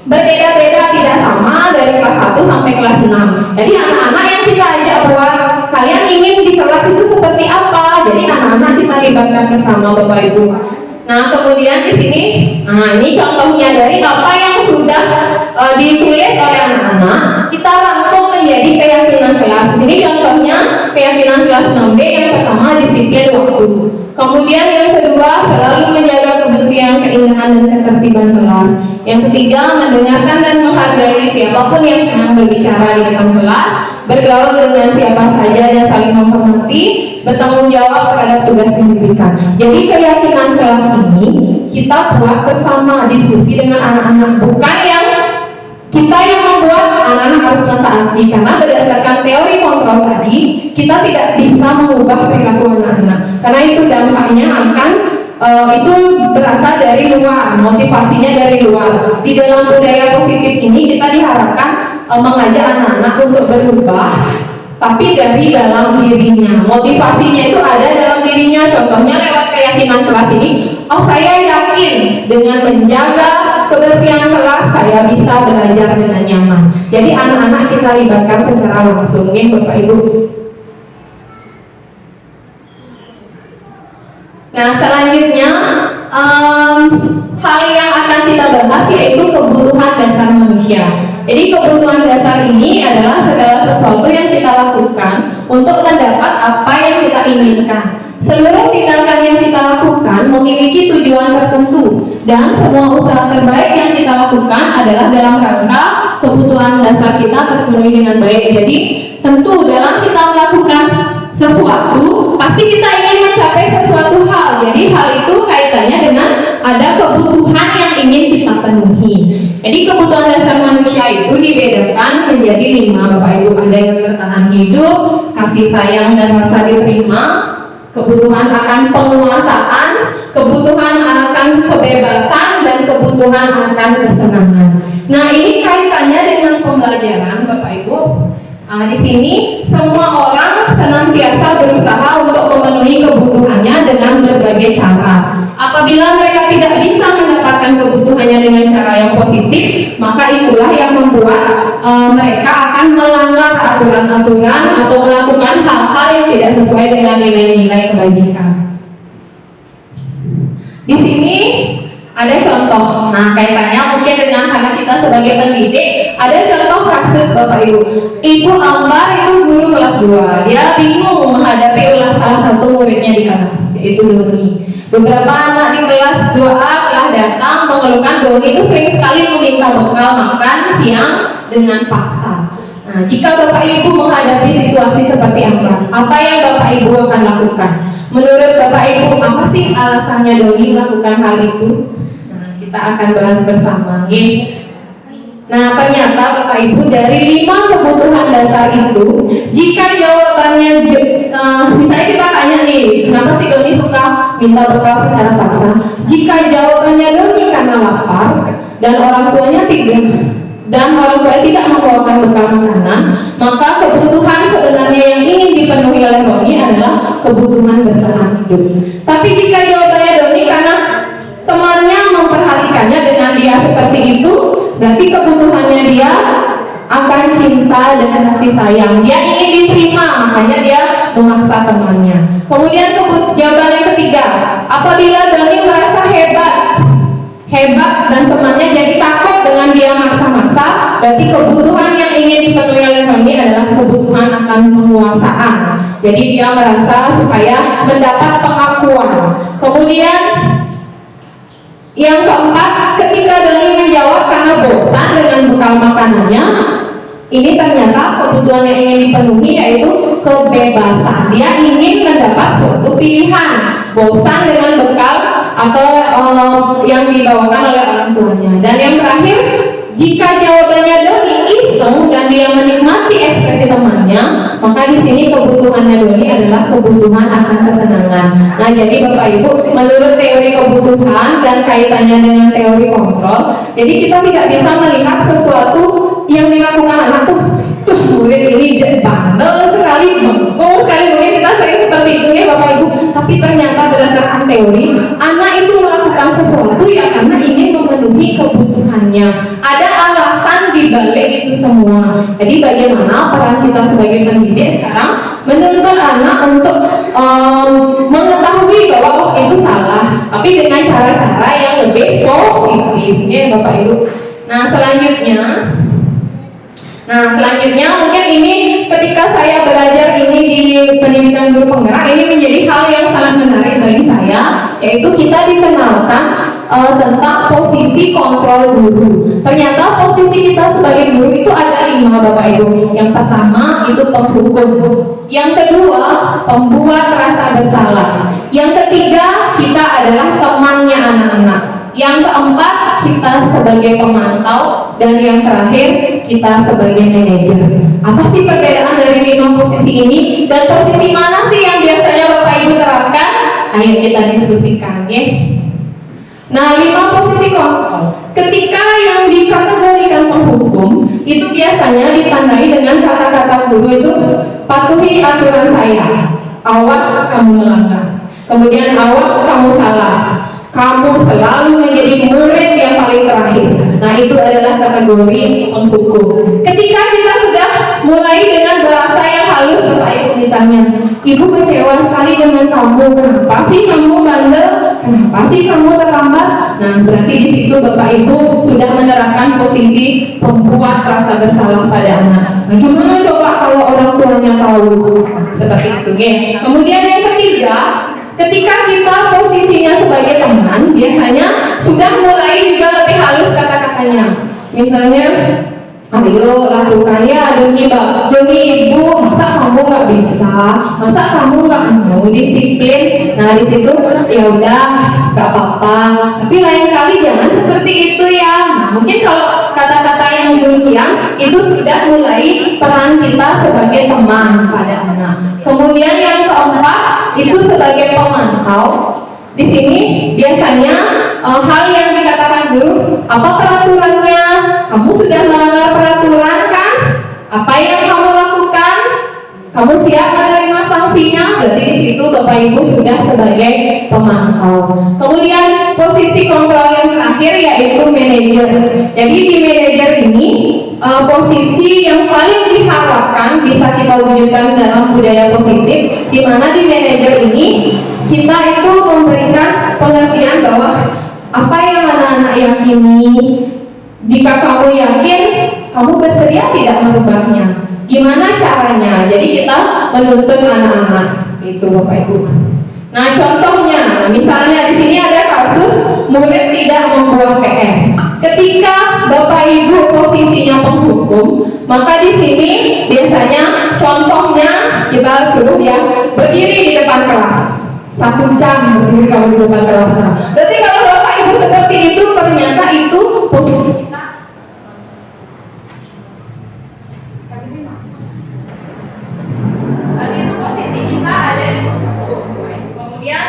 berbeda-beda, tidak sama dari kelas 1 sampai kelas 6. Jadi anak-anak yang kita ajak buat, kalian ingin di kelas itu seperti apa? Jadi anak-anak kita libatkan bersama Bapak Ibu. Nah, kemudian di sini, ini contohnya dari apa yang sudah ditulis oleh anak-anak. Kita rangkum menjadi keyakinan kelas. Di sini contohnya keyakinan kelas 6B. Yang pertama, disiplin waktu. Kemudian yang kedua, selalu menjaga kebersihan, keindahan, dan ketertiban kelas. Yang ketiga, mendengarkan dan menghargai siapapun yang sedang berbicara di depan kelas, bergaul dengan siapa saja dan saling menghormati, bertanggung jawab terhadap tugas yang diberikan. Jadi keyakinan kelas ini kita buat bersama, diskusi dengan anak-anak, bukan yang kita yang membuat anak-anak harus mentaati, karena berdasarkan teori kontrol tadi kita tidak bisa mengubah perilaku anak-anak, karena itu dampaknya akan itu berasal dari luar, motivasinya dari luar. Di dalam budaya positif ini kita diharapkan mengajak anak-anak untuk berubah, tapi dari dalam dirinya. Motivasinya itu ada dalam dirinya. Contohnya lewat keyakinan kelas ini, saya yakin dengan menjaga kebersihan kelas saya bisa belajar dengan nyaman. Jadi anak-anak kita libatkan secara langsung, ya Bapak Ibu. Nah, selanjutnya hal yang akan kita bahas yaitu kebutuhan dasar manusia. Jadi kebutuhan dasar ini adalah segala sesuatu yang kita lakukan untuk mendapat apa yang kita inginkan. Seluruh tindakan yang kita lakukan memiliki tujuan tertentu, dan semua usaha terbaik yang kita lakukan adalah dalam rangka kebutuhan dasar kita terpenuhi dengan baik. Jadi tentu dalam kita melakukan sesuatu, pasti kita ingin mencapai sesuatu hal. Jadi hal itu kaitannya dengan ada kebutuhan yang ingin kita penuhi. Jadi kebutuhan dasar manusia itu dibedakan menjadi 5 Bapak Ibu. Ada yang bertahan hidup, kasih sayang dan rasa diterima, kebutuhan akan penguasaan, kebutuhan akan kebebasan, dan kebutuhan akan kesenangan. Nah, ini kaitannya dengan pembelajaran Bapak Ibu. Di sini semua orang senantiasa berusaha untuk memenuhi kebutuhannya dengan berbagai cara. Apabila mereka tidak bisa mendapatkan kebutuhannya dengan cara yang positif, maka itulah yang membuat mereka akan melanggar aturan-aturan atau melakukan hal-hal yang tidak sesuai dengan nilai-nilai kebajikan. Di sini ada contoh. Nah, kaitannya mungkin dengan karena kita sebagai pendidik, ada contoh kasus Bapak Ibu. Ibu Ambar itu guru kelas 2. Dia bingung menghadapi ulas salah satu muridnya di kelas, yaitu Doni. Beberapa anak di kelas 2A telah datang mengeluhkan Doni itu sering sekali meminta bekal makan siang dengan paksa. Nah, jika Bapak Ibu menghadapi situasi seperti apa yang Bapak Ibu akan lakukan? Menurut Bapak Ibu, apa sih alasannya Doni melakukan hal itu? Kita akan bahas bersama. Nah, ternyata Bapak Ibu, dari 5 kebutuhan dasar itu, jika jawabannya misalnya kita tanya nih, kenapa sih Doni suka minta bekal secara paksa? Jika jawabannya Doni karena lapar dan orang tuanya tidak membawakan bekal makanan, maka kebutuhan sebenarnya yang ingin dipenuhi oleh Doni adalah kebutuhan bertahan hidup. Tapi jika jawabannya Doni karena temannya memperhatikannya dengan dia seperti itu, berarti kebutuhannya dia akan cinta dan kasih sayang. Dia ingin diterima, makanya dia memaksa temannya. Kemudian jawaban yang ketiga, apabila Doni merasa hebat dan temannya jadi takut dengan dia maksa-maksa, berarti kebutuhan yang ingin dipenuhi oleh Doni adalah kebutuhan akan penguasaan. Jadi dia merasa supaya mendapat pengakuan. Kemudian yang keempat, ketika Doni menjawab karena bosan dengan bekal makanannya, ini ternyata kebutuhan yang ingin dipenuhi yaitu kebebasan. Dia ingin mendapat suatu pilihan, bosan dengan bekal atau yang dibawakan oleh orang tuanya. Dan yang terakhir, jika jawabannya Doni iseng dan dia menikmati ekspresi temannya, maka di sini kebutuhan kebutuhannya Doni adalah kebutuhan akan kesenangan. Nah, jadi Bapak Ibu, menurut teori kebutuhan dan kaitannya dengan teori kontrol, jadi kita tidak bisa melihat sesuatu yang dilakukan anak tuh murid ini bandel sekali, bengkok sekali, mungkin kita sering seperti itu ya Bapak Ibu. Tapi ternyata berdasarkan teori, anak itu melakukan sesuatu ya karena ingin memenuhi kebutuhannya. Ada alasan di balik itu semua. Jadi bagaimana peran kita sebagai pendidik sekarang menuntut anak untuk mengetahui bahwa oh itu salah, tapi dengan cara-cara yang lebih positif ya Bapak Ibu. Nah selanjutnya mungkin ini ketika saya belajar ini di pendidikan guru penggerak, ini menjadi hal yang sangat menarik bagi saya, yaitu kita dikenalkan tentang posisi kontrol guru. Ternyata posisi kita sebagai guru itu ada 5 Bapak Ibu. Yang pertama itu penghukum, yang kedua pembuat rasa bersalah, yang ketiga kita adalah temannya anak-anak, yang keempat kita sebagai pemantau, dan yang terakhir kita sebagai manajer. Apa sih perbedaan dari 5 posisi ini, dan posisi mana sih yang biasanya Bapak Ibu terapkan? Ayo kita diskusikan ya. Nah, 5 posisi kontrol. Ketika yang dikategorikan penghukum itu biasanya ditandai dengan kata-kata guru itu patuhi aturan saya, awas kamu melanggar, kemudian awas kamu salah, kamu selalu menjadi murid yang paling terakhir. Nah, itu adalah kategori penghukum. Ketika kita sudah mulai dengan bahasa yang halus, Bapak Ibu, misalnya, ibu kecewa sekali dengan kamu, kenapa sih kamu bandel, kenapa sih kamu terlambat. Nah, berarti di situ Bapak Ibu sudah menerapkan posisi pembuat rasa bersalah pada anak. Nah, gimana coba kalau orang tuanya tahu? Seperti itu ya. Kemudian yang ketiga, ketika kita posisinya sebagai teman, biasanya sudah mulai juga lebih halus kata-katanya. Misalnya, ayo lakukan ya demi ibu, masa kamu nggak bisa, masa kamu nggak mau disiplin. Nah, di situ ya udah nggak apa-apa, tapi lain kali jangan seperti itu ya. Nah, mungkin kalau kata-kata yang demikian itu sudah mulai peran kita sebagai teman pada anak. Kemudian yang keempat itu sebagai pemantau. Di sini biasanya hal yang dikatakan guru, apa peraturannya? Kamu sudah melanggar peraturan kan? Apa yang kamu lakukan? Kamu siap menerima sanksinya? Berarti di situ Bapak Ibu sudah sebagai pemantau. Kemudian posisi kontrol yang terakhir yaitu manajer. Jadi di manajer ini posisi yang paling diharapkan bisa kita wujudkan dalam budaya positif, di mana di manajer ini kita itu memberikan pengertian bahwa apa yang anak-anak yakini, jika kamu yakin, kamu bersedia tidak merubahnya. Gimana caranya? Jadi kita menuntut anak-anak itu Bapak Ibu. Nah, contohnya, misalnya di sini ada kasus murid tidak membuat PR. Ketika Bapak Ibu posisinya penghukum, maka di sini biasanya contohnya kita suruh ya berdiri di depan kelas 1 jam berdiri kalau di depan kelas. Berarti kalau Bapak Ibu seperti itu, ternyata itu posisi kita. Berarti itu posisi kita ada di penghukum. Kemudian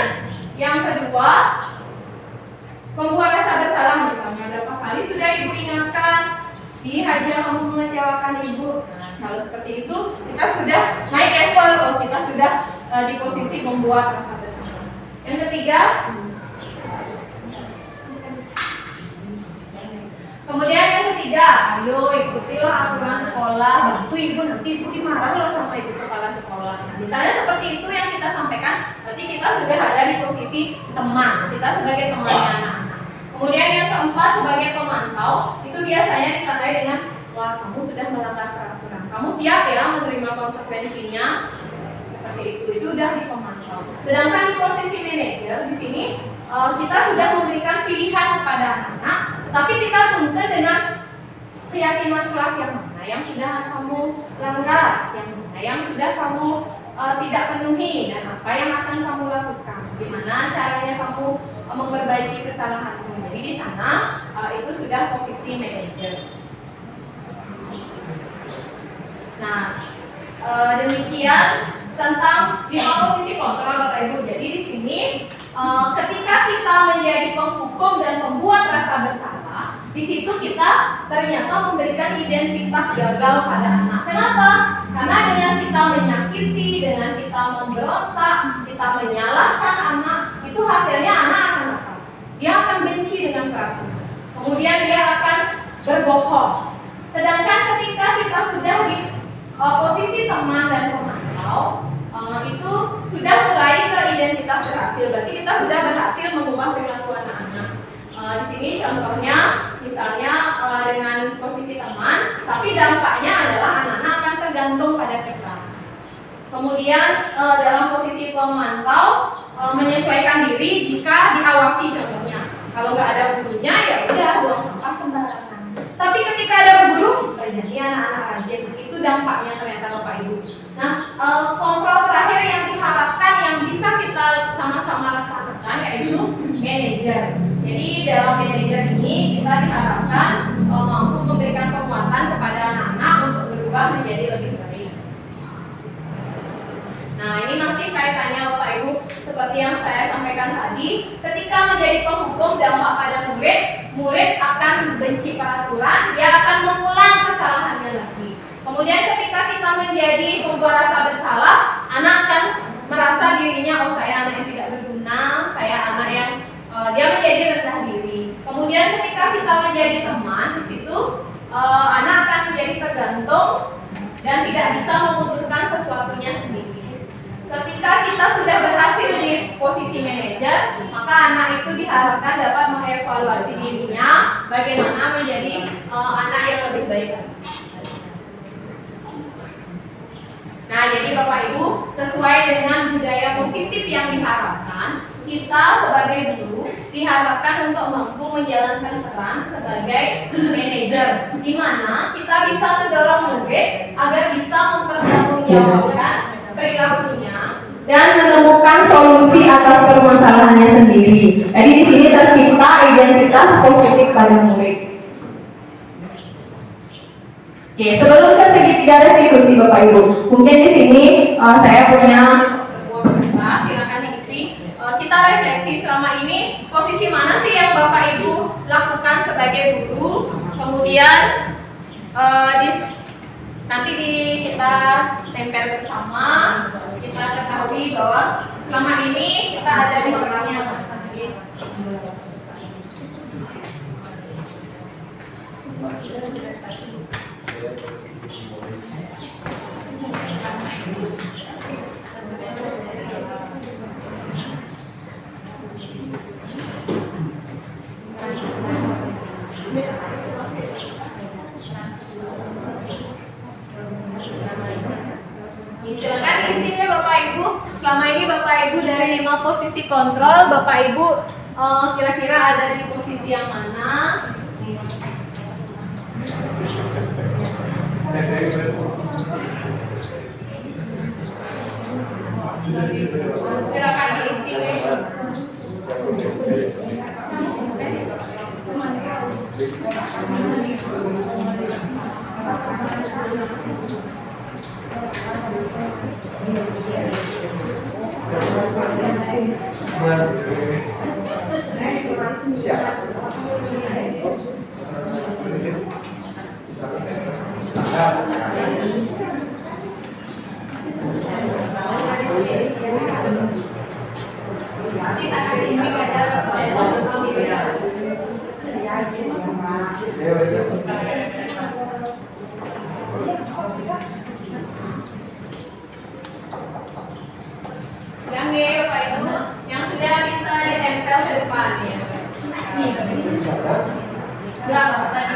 yang kedua, membuat rasa bersalah. Misalnya berapa kali sudah ibu ingatkan, si Haja kamu mengecewakan ibu. Nah, kalau seperti itu kita sudah naik level, kita sudah di posisi membuat rasa bersalah. Yang ketiga, kemudian yang ketiga, ayo ikutilah aturan sekolah, bantu ibu, nanti ibu dimarah loh sama ibu kepala sekolah. Misalnya seperti itu yang kita sampaikan, berarti kita sudah ada di posisi teman, kita sebagai temannya anak-anak. Kemudian yang keempat sebagai pemantau, itu biasanya ditandai dengan, wah kamu sudah melanggar peraturan, kamu siap ya menerima konsekuensinya. Seperti itu udah di pemantau. Sedangkan di posisi manajer di sini kita sudah memberikan pilihan kepada anak-anak, tapi kita tuntut dengan keyakinan kelas yang mana yang sudah kamu langgar, yang mana yang sudah kamu tidak penuhi, dan apa yang akan kamu lakukan, gimana caranya kamu memperbaiki kesalahanmu. Jadi di sana itu sudah posisi manajer. Nah, demikian tentang 5 posisi kontrol Bapak Ibu. Jadi di sini ketika kita menjadi penghukum dan pembuat rasa bersalah, di situ kita ternyata memberikan identitas gagal pada anak. Kenapa? Karena dengan kita menyakiti, dengan kita memberontak, kita menyalahkan anak, itu hasilnya anak akan apa? Dia akan benci dengan peraturan. Kemudian dia akan berbohong. Sedangkan ketika kita sudah di posisi teman dan pemantau, itu sudah mulai ke identitas berhasil. Berarti kita sudah berhasil mengubah perilaku anak-anak. Di sini contohnya, misalnya dengan posisi teman, tapi dampaknya adalah anak-anak akan tergantung pada kita. Kemudian dalam posisi pemantau, menyesuaikan diri jika diawasi contohnya. Kalau nggak ada gurunya, ya udah buang sampah sembarangan. Tapi ketika ada guru, terjadi anak-anak rajin. Itu dampaknya ternyata Bapak Ibu. Nah, kontrol terakhir yang diharapkan yang bisa kita sama-sama laksanakan yaitu manajer. Jadi dalam manajer ini kita diharapkan mampu memberikan penguatan kepada anak-anak untuk berubah menjadi lebih baik. Nah, ini masih kaitannya Bapak Ibu seperti yang saya sampaikan tadi. Ketika menjadi penghukum dampak pada murid akan benci peraturan, dia akan mengulang kesalahannya lagi. Kemudian ketika kita menjadi pembuat rasa bersalah, anak akan merasa dirinya, oh saya anak yang tidak berguna, saya anak yang dia menjadi rendah diri. Kemudian ketika kita menjadi teman, di situ anak akan menjadi tergantung dan tidak bisa memutuskan sesuatunya sendiri. Ketika kita sudah berhasil di posisi manajer, maka anak itu diharapkan dapat mengevaluasi dirinya bagaimana menjadi anak yang lebih baik. Nah, jadi Bapak Ibu, sesuai dengan budaya positif yang diharapkan, kita sebagai guru diharapkan untuk mampu menjalankan peran sebagai manajer, di mana kita bisa mendorong murid agar bisa mempertanggungjawabkan perilakunya dan menemukan solusi atas permasalahannya sendiri. Jadi di sini tercipta identitas positif pada murid. Oke, sebelum ke segitiga restitusi Bapak Ibu, mungkin di sini saya punya sebuah kertas, silakan diisi. Kita refleksi selama ini posisi mana sih yang Bapak Ibu lakukan sebagai guru, kemudian nanti kita tempel bersama, kita ketahui bahwa selama ini kita ada di perannya silakan diisi ya Bapak Ibu. Selama ini Bapak Ibu dari 5 posisi kontrol, Bapak Ibu kira-kira ada di posisi yang mana? Silakan diisi. Yang Bapak Ibu yang sudah bisa ditempel ke depan ya. Enggak usah di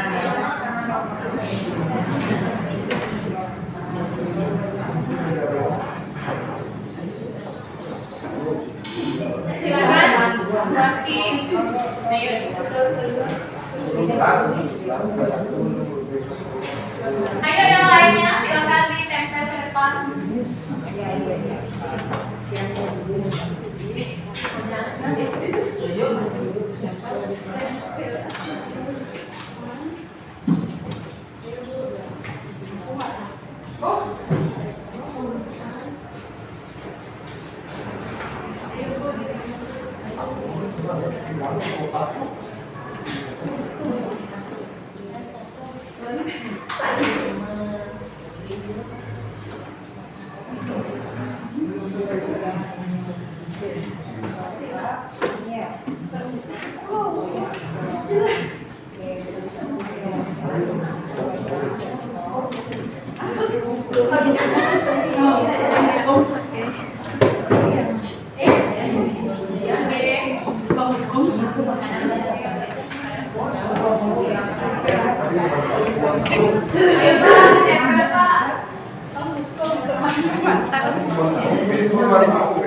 silakan pasti ayo susul dulu. Ayo yang lainnya silakan ditempel ke depan.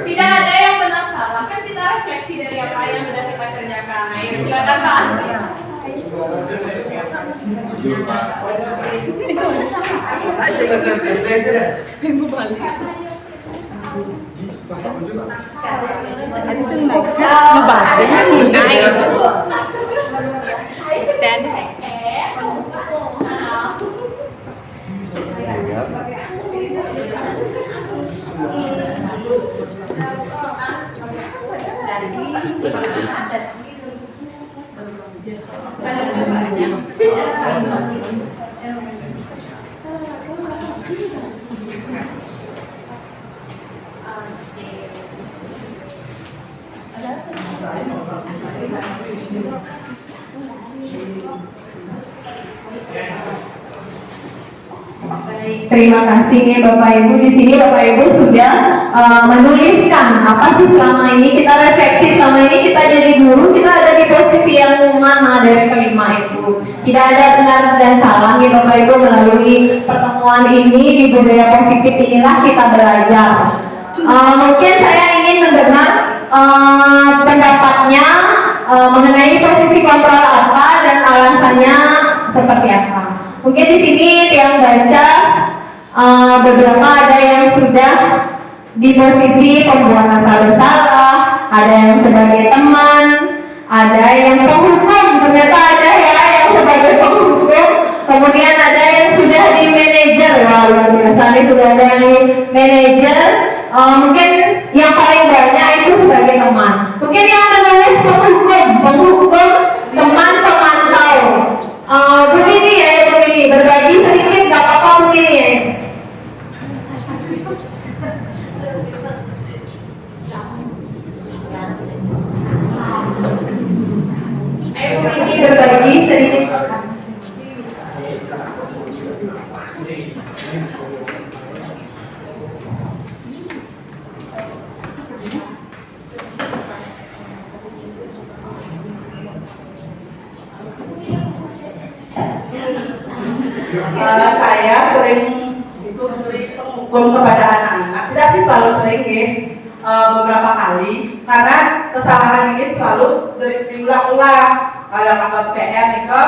Tidak ada yang benar salah, kan kita refleksi dari apa yang sudah kita kerjakan. Ayo silakan Pak. Terima kasih nih Bapak Ibu. Di sini Bapak Ibu sudah menuliskan apa sih selama ini kita refleksi, selama ini kita jadi guru, kita ada di posisi yang mana dari kelima itu. Tidak ada benar dan salah nih Bapak Ibu, melalui pertemuan ini di budaya positif inilah kita belajar. Mungkin saya ingin mendengar pendapatnya mengenai posisi kontrol apa dan alasannya seperti apa. Mungkin di sini yang baca beberapa ada yang sudah di posisi pembuat rasa bersalah, ada yang sebagai teman, ada yang penghukum, ternyata ada ya yang sebagai penghukum, kemudian ada yang sudah di manajer, luar biasa nih sudah ada yang di manajer, mungkin yang paling banyak itu sebagai teman, mungkin yang menulis penghukum, teman pemantau. Begini ya, begini, berbagi sedikit gak apa-apa begini ya. Ayo begini, berbagi sedikit. Saya sering itu memberi penghukum kepada anak-anak. Tidak sih selalu sering ya, beberapa kali. Karena kesalahan ini selalu diulang-ulang. Kalau kakak PR itu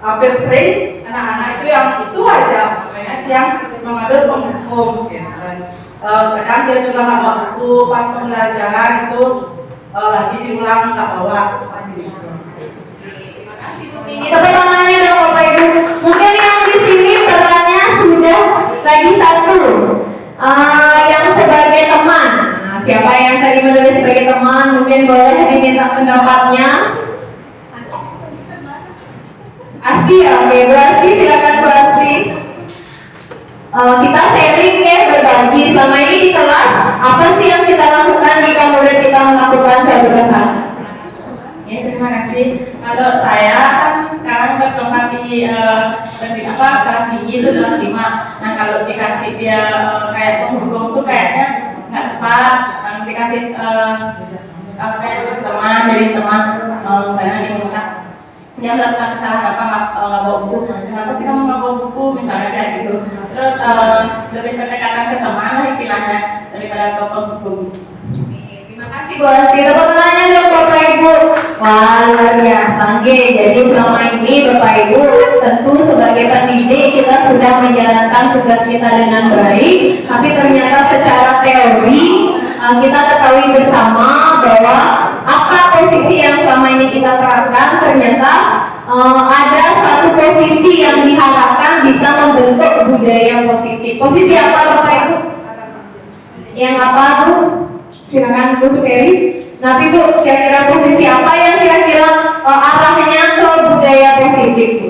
hampir sering anak-anak itu yang itu aja, makanya yang mengambil penghukum. Gitu. Kadang dia juga nggak bawa buku pas pembelajaran itu lagi diulang nggak bawa seperti itu. Tepuk tangannya dong Bapak Ibu. Mungkin yang di sini perannya sudah lagi satu, yang sebagai teman. Nah, siapa yang tadi menulis sebagai teman, mungkin boleh diminta pendapatnya. Asti ya, oke, Bu Asti, silakan Bu Asti. Kita sharing ya, berbagi selama ini di kelas apa sih yang kita lakukan jika murid kita melakukan suatu kesalahan. Ya, terima kasih. Kalau saya kan sekarang bertempat di kelas tinggi itu kelas 5. Nah kalau dikasih dia kayak penghukum tuh kayaknya nggak tepat. Dikasih kayak teman, jadi teman saya diminta dia melakukan kesalahan apa nggak bawa buku. Kenapa sih kamu nggak bawa buku misalnya kayak gitu. Terus lebih pendekatan ke teman lah istilahnya daripada ke penghukum. Terima kasih Bu Asti. Tepuk tangannya dong Bapak Ibu. Wah, luar biasa. Jadi selama ini Bapak Ibu tentu sebagai pendidik kita sudah menjalankan tugas kita dengan baik, tapi ternyata secara teori kita ketahui bersama bahwa apa posisi yang selama ini kita terapkan, ternyata ada satu posisi yang diharapkan bisa membentuk budaya positif. Posisi apa Bapak Ibu? Yang apa Bu? Silakan Bu Superi. Nanti Bu, kira-kira posisi apa yang kira-kira arahnya ke budaya positif Bu?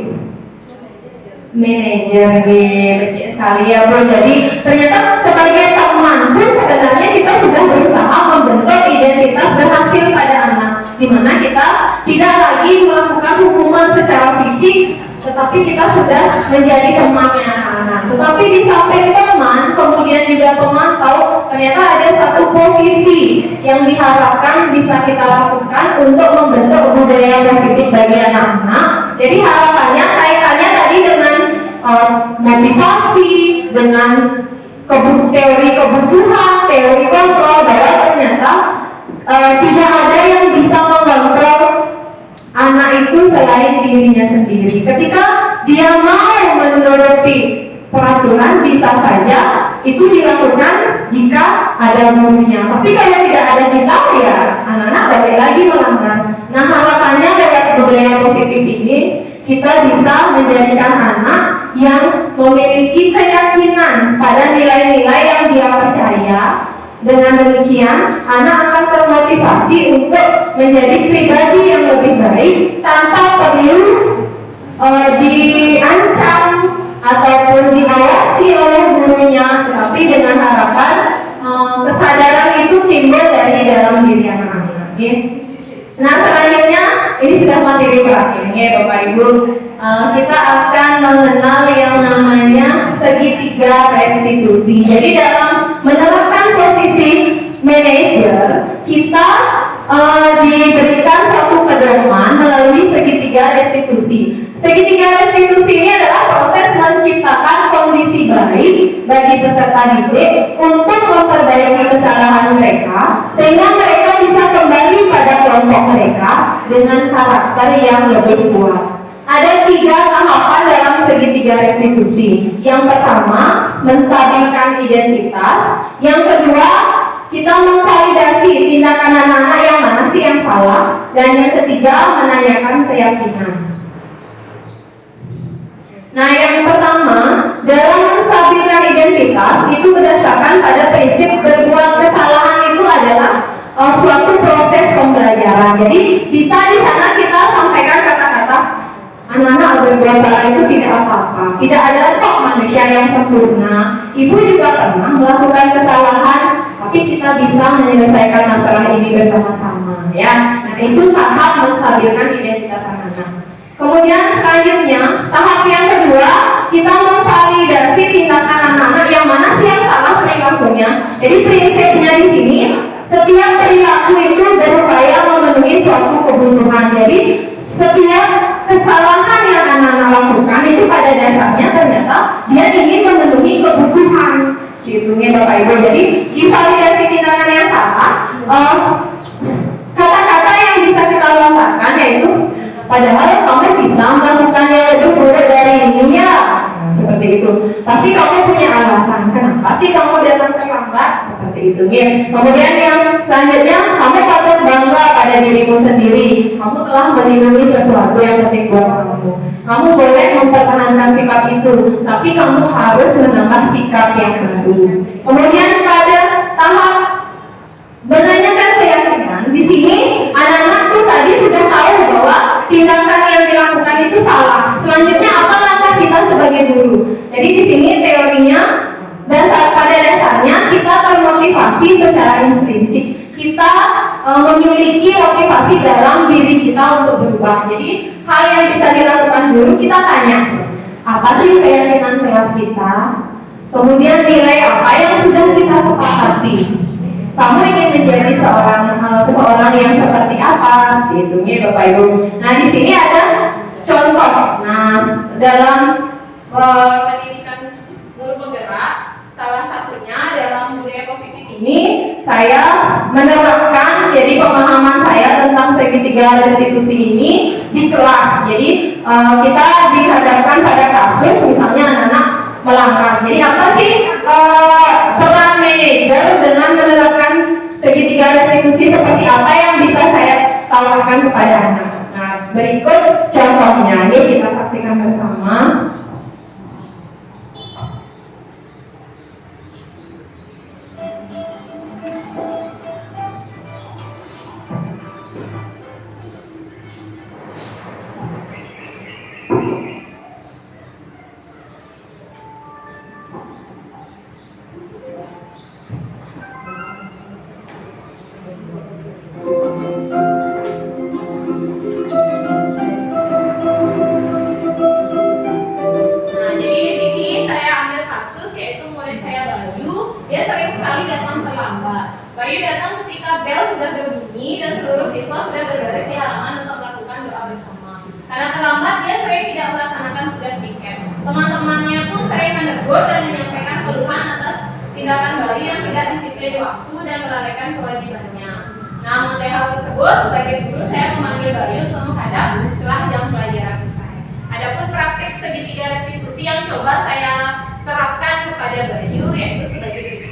manajer BC sekali ya bro. Jadi ternyata sebagai teman pun sebenarnya kita sudah berusaha membentuk identitas berhasil pada anak, dimana kita tidak lagi melakukan hukuman secara fisik, tetapi kita sudah menjadi temannya anak-anak. Tetapi di samping teman, kemudian juga pemantau, ternyata ada satu posisi yang diharapkan bisa kita lakukan untuk membentuk budaya positif bagi anak-anak. Jadi harapannya kaitannya tadi dengan motivasi, dengan teori kebutuhan, teori kontrol, bahwa ternyata tidak ada yang bisa mengontrol anak itu selain dirinya sendiri. Ketika dia mau menuruti peraturan, bisa saja itu dilakukan jika ada gurunya. Tapi kalau tidak ada kita, ya anak-anak balik lagi melanggar. Nah, harapannya lewat budaya positif ini kita bisa menjadikan anak yang memiliki keyakinan pada nilai-nilai yang dia percaya. Dengan demikian, anak akan termotivasi untuk menjadi pribadi yang lebih baik tanpa perlu diancam ataupun diawasi oleh gurunya, tetapi dengan harapan kesadaran itu timbul dari dalam diri anak-anak. Okay? Nah, selanjutnya ini sudah materi terakhirnya Bapak Ibu. Kita akan mengenal yang namanya segitiga restitusi. Jadi dalam menerapkan posisi manajer, kita diberikan satu pedoman melalui segitiga restitusi. Segitiga restitusi ini adalah proses menciptakan kondisi baik bagi peserta didik untuk memperbaiki kesalahan mereka, sehingga mereka bisa kembali pada kelompok mereka dengan karakter yang lebih kuat. Ada 3 tahapan dalam segitiga restitusi. Yang pertama, menstabilkan identitas. Yang kedua, kita memvalidasi tindakan anak-anak yang mana sih yang salah. Dan yang ketiga, menanyakan keyakinan. Nah, yang pertama, dalam menstabilkan identitas itu berdasarkan pada prinsip berbuat kesalahan itu adalah suatu proses pembelajaran. Jadi bisa di sana kita sampaikan kata-kata anak-anak berbuat salah itu tidak apa-apa. Tidak ada kok manusia yang sempurna. Ibu juga pernah melakukan kesalahan, tapi kita bisa menyelesaikan masalah ini bersama-sama, ya. Nah, itu tahap menstabilkan identitas anak-anak. Kemudian selanjutnya, tahap yang kedua, kita memvalidasi tindakan anak-anak yang mana sih yang salah perilakunya. Jadi prinsipnya di sini, setiap perilaku itu berupaya memenuhi suatu kebutuhan. Jadi setiap kesalahan yang anak-anak lakukan itu pada dasarnya ternyata dia ingin memenuhi kebutuhan. Hitungnya Bapak Ibu. Jadi divalidasi tindakan yang salah, kata-kata yang bisa kita lontarkan yaitu, padahal kamu bisa melakukan yang lebih buruk dari ini ya. Seperti itu. Pasti kamu punya alasan. Kenapa sih kamu datang terlambat? Seperti itu ya. Kemudian yang selanjutnya, kamu patut bangga pada dirimu sendiri. Kamu telah melindungi sesuatu yang penting buat kamu. Kamu boleh mempertahankan sikap itu, tapi kamu harus menambah sikap yang baru. Kemudian pada tahap menanyakan keyakinan, di sini anak-anak tuh tadi sudah tahu bahwa tindakan yang dilakukan itu salah. Selanjutnya apa langkah kita sebagai guru? Jadi di sini teorinya pada dasarnya kita termotivasi secara intrinsik. Kita memiliki motivasi dalam diri kita untuk berubah. Jadi hal yang bisa dilakukan guru, kita tanya, apa sih keyakinan kelas kita? Kemudian nilai apa yang sudah kita sepakati? Kamu ingin menjadi seseorang yang seperti apa? Itu ya Bapak Ibu. Nah, di sini ada contoh. Nah, dalam pendidikan guru penggerak, salah satunya dalam budaya positif ini saya menerapkan, jadi pemahaman saya tentang segitiga restitusi ini di kelas. Jadi kita dihadapkan pada kasus misalnya anak-anak melanggar. Jadi apa sih peran manajer dengan menerapkan segitiga restitusi, seperti apa yang bisa saya tawarkan kepada anak? Nah, berikut contohnya, yuk kita saksikan bersama. Teman-temannya pun sering menegur dan menyampaikan keluhan atas tindakan Bayu yang tidak disiplin waktu dan melalaikan kewajibannya. Namun dari hal tersebut, sebagai guru saya memanggil Bayu untuk menghadap setelah jam pelajaran selesai. Adapun praktek segitiga restitusi yang coba saya terapkan kepada Bayu yaitu sebagai berikut.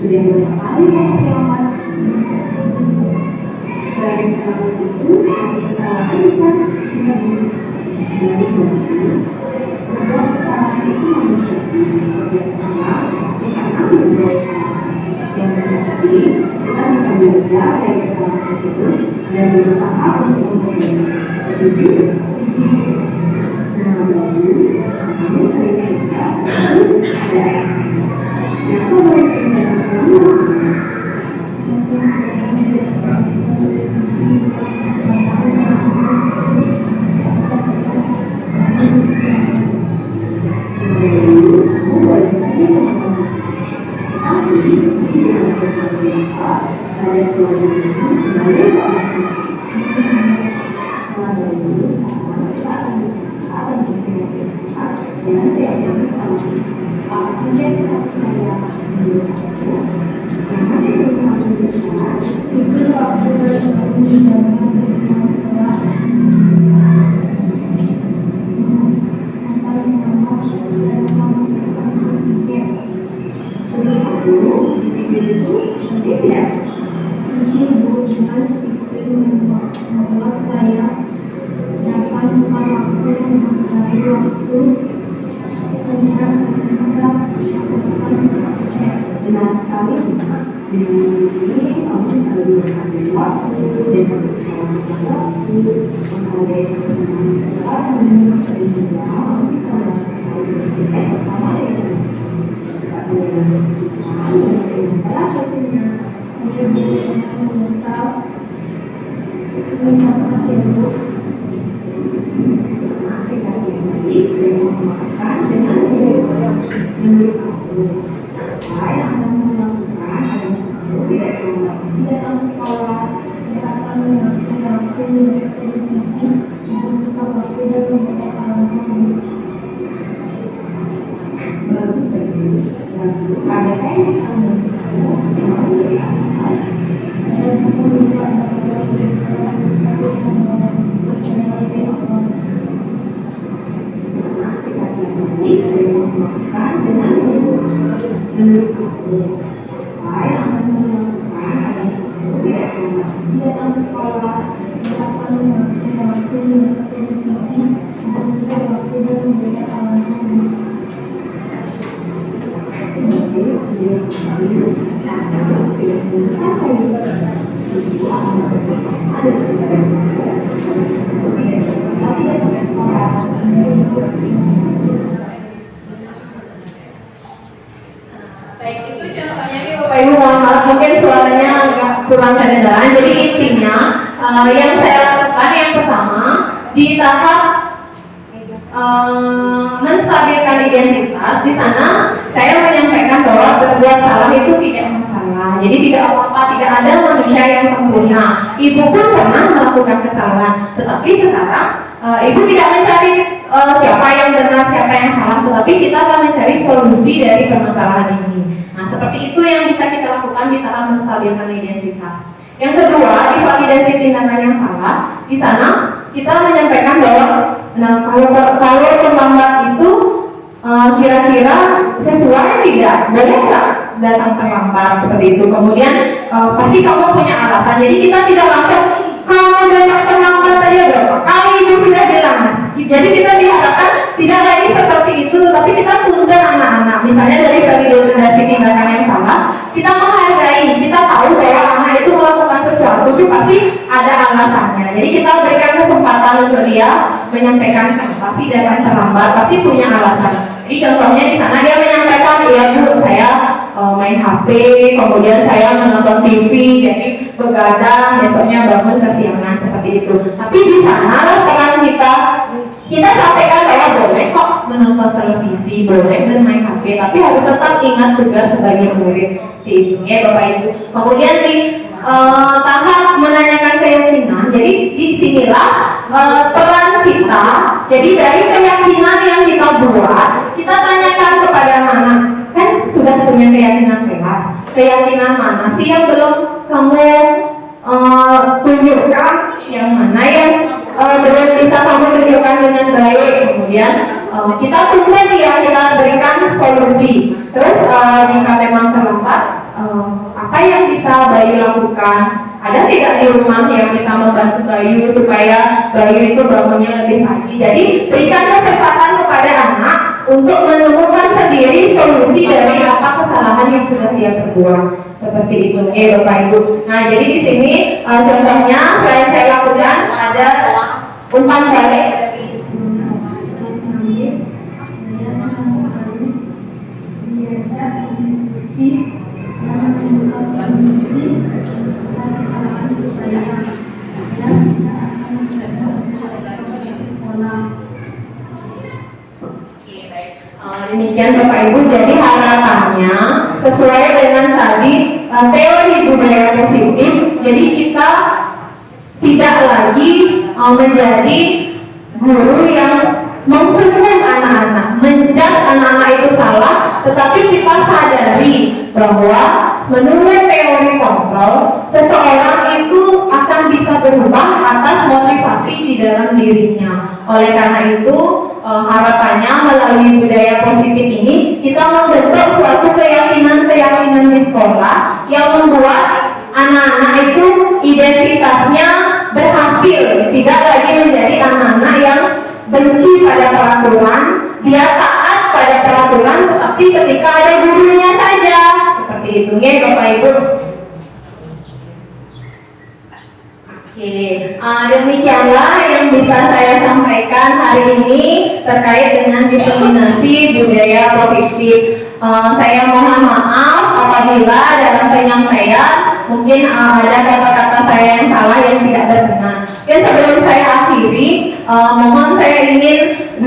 Sudah berapa kali selamat selain selamat itu ada kesalahan kan dari membuat kesalahan itu manusia yang pertama karena membuat yang tetapi kita bisa belajar dari kesalahan tersebut dan berusaha untuk memperbaiki. Setuju? Nah, lalu kamu sering cerita ada yang boleh Baik, itu contohnya nih Bapak Ibu, mohon maaf mungkin suaranya agak kurang kedengaran. Jadi intinya yang saya lakukan yang pertama di tahap menstabilkan identitas, di sana saya menyampaikan bahwa berbuat salah itu tidak masalah. Jadi tidak apa-apa, tidak ada manusia yang sempurna. Ibu pun pernah melakukan kesalahan, tetapi sekarang ibu tidak mencari siapa yang benar, siapa yang salah, tetapi kita akan mencari solusi dari permasalahan ini. Nah, seperti itu yang bisa kita lakukan di tahap menstabilkan identitas. Yang kedua, di validasi tindakan yang salah, di sana kita menyampaikan bahwa kalau terlambat itu kira-kira sesuai tidak, boleh nggak datang terlambat seperti itu. Kemudian pasti kamu punya alasan. Jadi kita tidak langsung kamu datang terlambat aja berapa kali itu sudah bilang. Jadi kita diharapkan tidak lagi seperti itu, tapi kita tunda anak-anak. Misalnya dari validasi tindakan yang salah, kita menghargai, kita tahu bahwa anak itu melakukan sesuatu itu pasti ada alasannya. Jadi kita berikan kesempatan untuk dia menyampaikan pasti datang terlambat, pasti punya alasan. Jadi contohnya di sana dia menyampaikan, ya Bu, saya main HP, kemudian saya menonton TV, jadi begadang, besoknya bangun kesiangan seperti itu. Tapi di sana peran kita sampaikan bahwa boleh kok menonton televisi, boleh, dan main HP, tapi harus tetap ingat tugas sebagai murid. Sehingga Bapak Ibu. Kemudian nih tahap menanyakan keyakinan. Jadi disinilah peran kita. Jadi dari keyakinan yang kita buat, kita tanyakan kepada anak. Kan sudah punya keyakinan kelas. Keyakinan mana sih yang belum kamu tunjukkan? Yang mana yang belum bisa kamu tunjukkan dengan baik? Kemudian kita tunggu dia, kita berikan solusi. Terus jika memang terlambat, apa yang bisa Bayu lakukan? Ada tidak di rumah yang bisa membantu Bayu supaya Bayu itu bangunnya lebih pagi? Jadi berikan kesempatan kepada anak untuk menemukan sendiri solusi dari apa kesalahan yang sudah dia perbuat. Seperti itu, Bapak Ibu. Nah, jadi di sini contohnya selain saya lakukan ada umpan balik. Demikian Bapak Ibu, jadi harapannya sesuai dengan tadi teori budaya positif, jadi kita tidak lagi menjadi guru yang menghukum anak-anak, menjudge anak-anak itu salah, tetapi kita sadari bahwa menurut teori kontrol, seseorang itu akan bisa berubah atas motivasi di dalam dirinya. Oleh karena itu, harapannya melalui budaya positif ini, kita membentuk suatu keyakinan-keyakinan di sekolah yang membuat anak-anak itu identitasnya berhasil, tidak lagi menjadi anak-anak yang benci pada peraturan, dia taat pada peraturan, tetapi ketika ada gurunya saja. Seperti itu, ya Bapak Ibu. Oke, demikianlah yang bisa saya sampaikan hari ini terkait dengan diseminasi budaya positif. Saya mohon maaf apabila dalam penyampaian mungkin ada kata-kata saya yang salah yang tidak berkenan. Dan sebelum saya akhiri, mohon saya ingin 2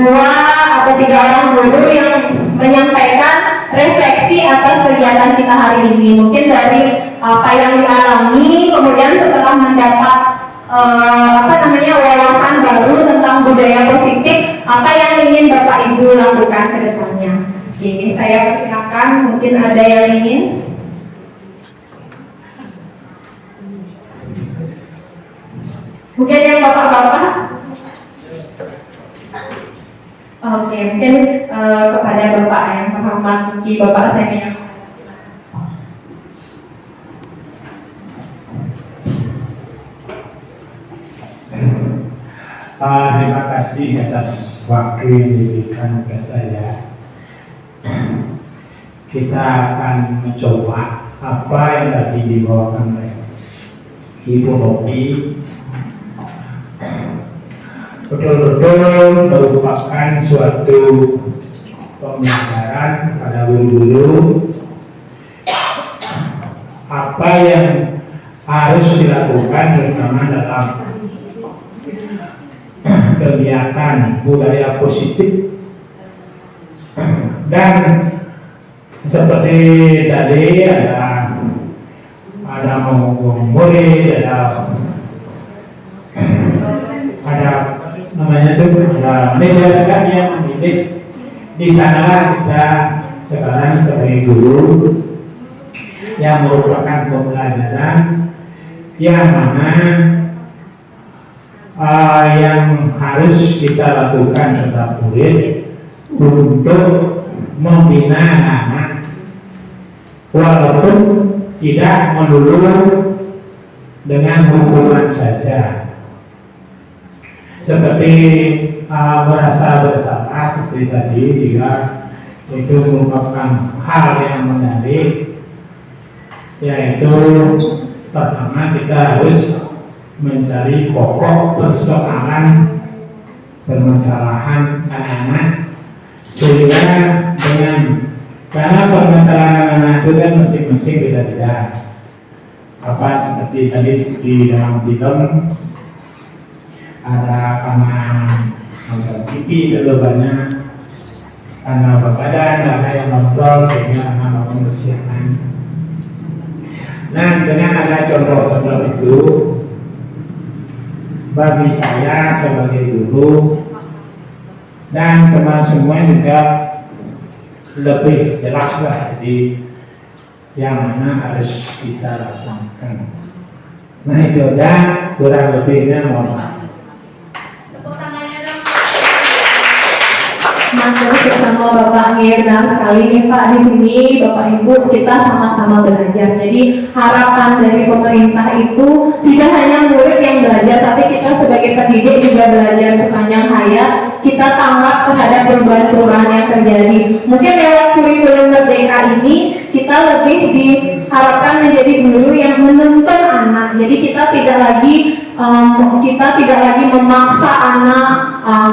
atau 3 orang guru yang menyampaikan refleksi atas kegiatan kita hari ini. Mungkin dari apa yang dialami, kemudian setelah mendapat wawasan baru tentang budaya positif, apa yang ingin Bapak Ibu lakukan ke depannya. Oke, saya persilakan, mungkin ada yang ingin. Mungkin yang bapak-bapak. Oke, mungkin kepada Bapak yang terhormat, mungkin Bapak saya. Terima kasih atas waktu yang diberikan ke saya. Kita akan mencoba apa yang tadi dibawakan oleh Ibu Hopi. Betul-betul merupakan suatu pembelajaran pada guru-guru apa yang harus dilakukan terutama dalam kegiatan budaya positif. Dan seperti tadi ada menghukum murid, ada namanya itu menjalankan yang mendidik. Di sanalah kita sekarang sebagai guru yang merupakan pembelajaran yang mana yang harus kita lakukan terhadap murid untuk membina anak walaupun tidak melulu dengan hukuman saja. Seperti merasa bersalah seperti tadi juga itu merupakan hal yang menarik, yaitu pertama kita harus mencari pokok persoalan permasalahan anak-anak, sehingga karena permasalahan anak itu kan masing-masing beda-beda. Apa seperti tadi di dalam film ada karena nonton TV terlalu banyak, karena badan ada yang ngobrol sehingga anak mau mempersiapkan. Nah, dengan ada contoh-contoh itu, bagi saya sebagai guru dan teman semua juga lebih jelaslah jadi yang mana harus kita laksanakan. Nah itu aja kurang lebihnya, mohon maaf. Tepuk tangannya dong. Masuk bersama Bapak Mirna sekali nih Pak, di sini Bapak Ibu kita sama-sama belajar. Jadi harapan dari pemerintah itu tidak hanya murid yang belajar, tapi kita sebagai pendidik juga belajar sepanjang hayat. Kita tanggap terhadap perubahan-perubahan yang terjadi. Mungkin lewat kurikulum Merdeka ini kita lebih diharapkan menjadi guru yang menuntun anak. Jadi kita tidak lagi memaksa anak.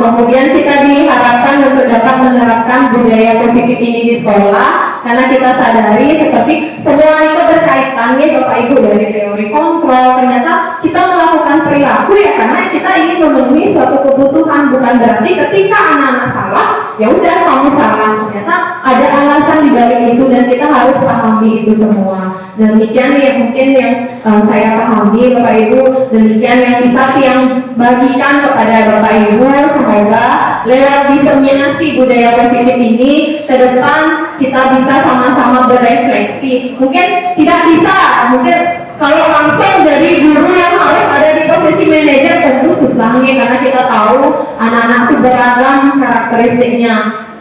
Kemudian kita diharapkan untuk dapat menerapkan budaya positif ini di sekolah, karena kita sadari seperti semua itu berkaitan ya Bapak Ibu, dari teori kontrol. Ternyata kita melakukan perilaku ya karena kita ingin memenuhi suatu kebutuhan, bukan berarti ketika anak-anak salah ya udah kamu salah. Ternyata ada alasan di balik itu dan kita harus pahami itu semua. Demikian ya mungkin yang saya pahami Bapak Ibu, demikian yang bisa yang bagikan kepada Bapak Ibu. Semoga lewat diseminasi budaya positif ini ke depan kita bisa sama-sama berefleksi. Mungkin tidak bisa, mungkin kalau langsung dari guru yang harus ada di posisi manajer tentu susahnya, karena kita tahu anak-anak itu beragam karakteristiknya.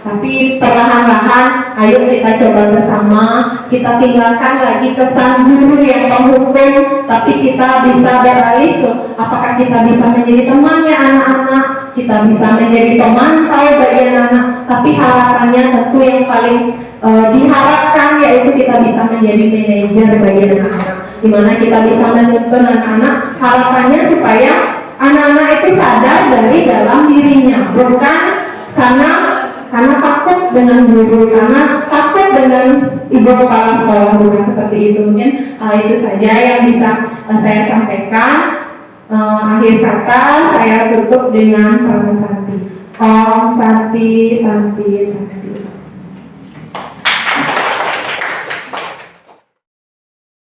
Tapi perlahan-lahan ayo kita coba bersama, kita tinggalkan lagi kesan guru yang menghukum, tapi kita bisa beralih ke apakah kita bisa menjadi temannya anak-anak, kita bisa menjadi pemantau bagi anak-anak, tapi harapannya tentu yang paling diharapkan yaitu kita bisa menjadi manajer bagi anak-anak, dimana kita bisa menuntun anak-anak, harapannya supaya anak-anak itu sadar dari dalam dirinya, bukan karena takut dengan guru, karena takut dengan ibu kepala sekolah, bukan seperti itu. Mungkin itu saja yang bisa saya sampaikan. Akhir kata saya tutup dengan Om Santi. Om Santi, Santi, Santi.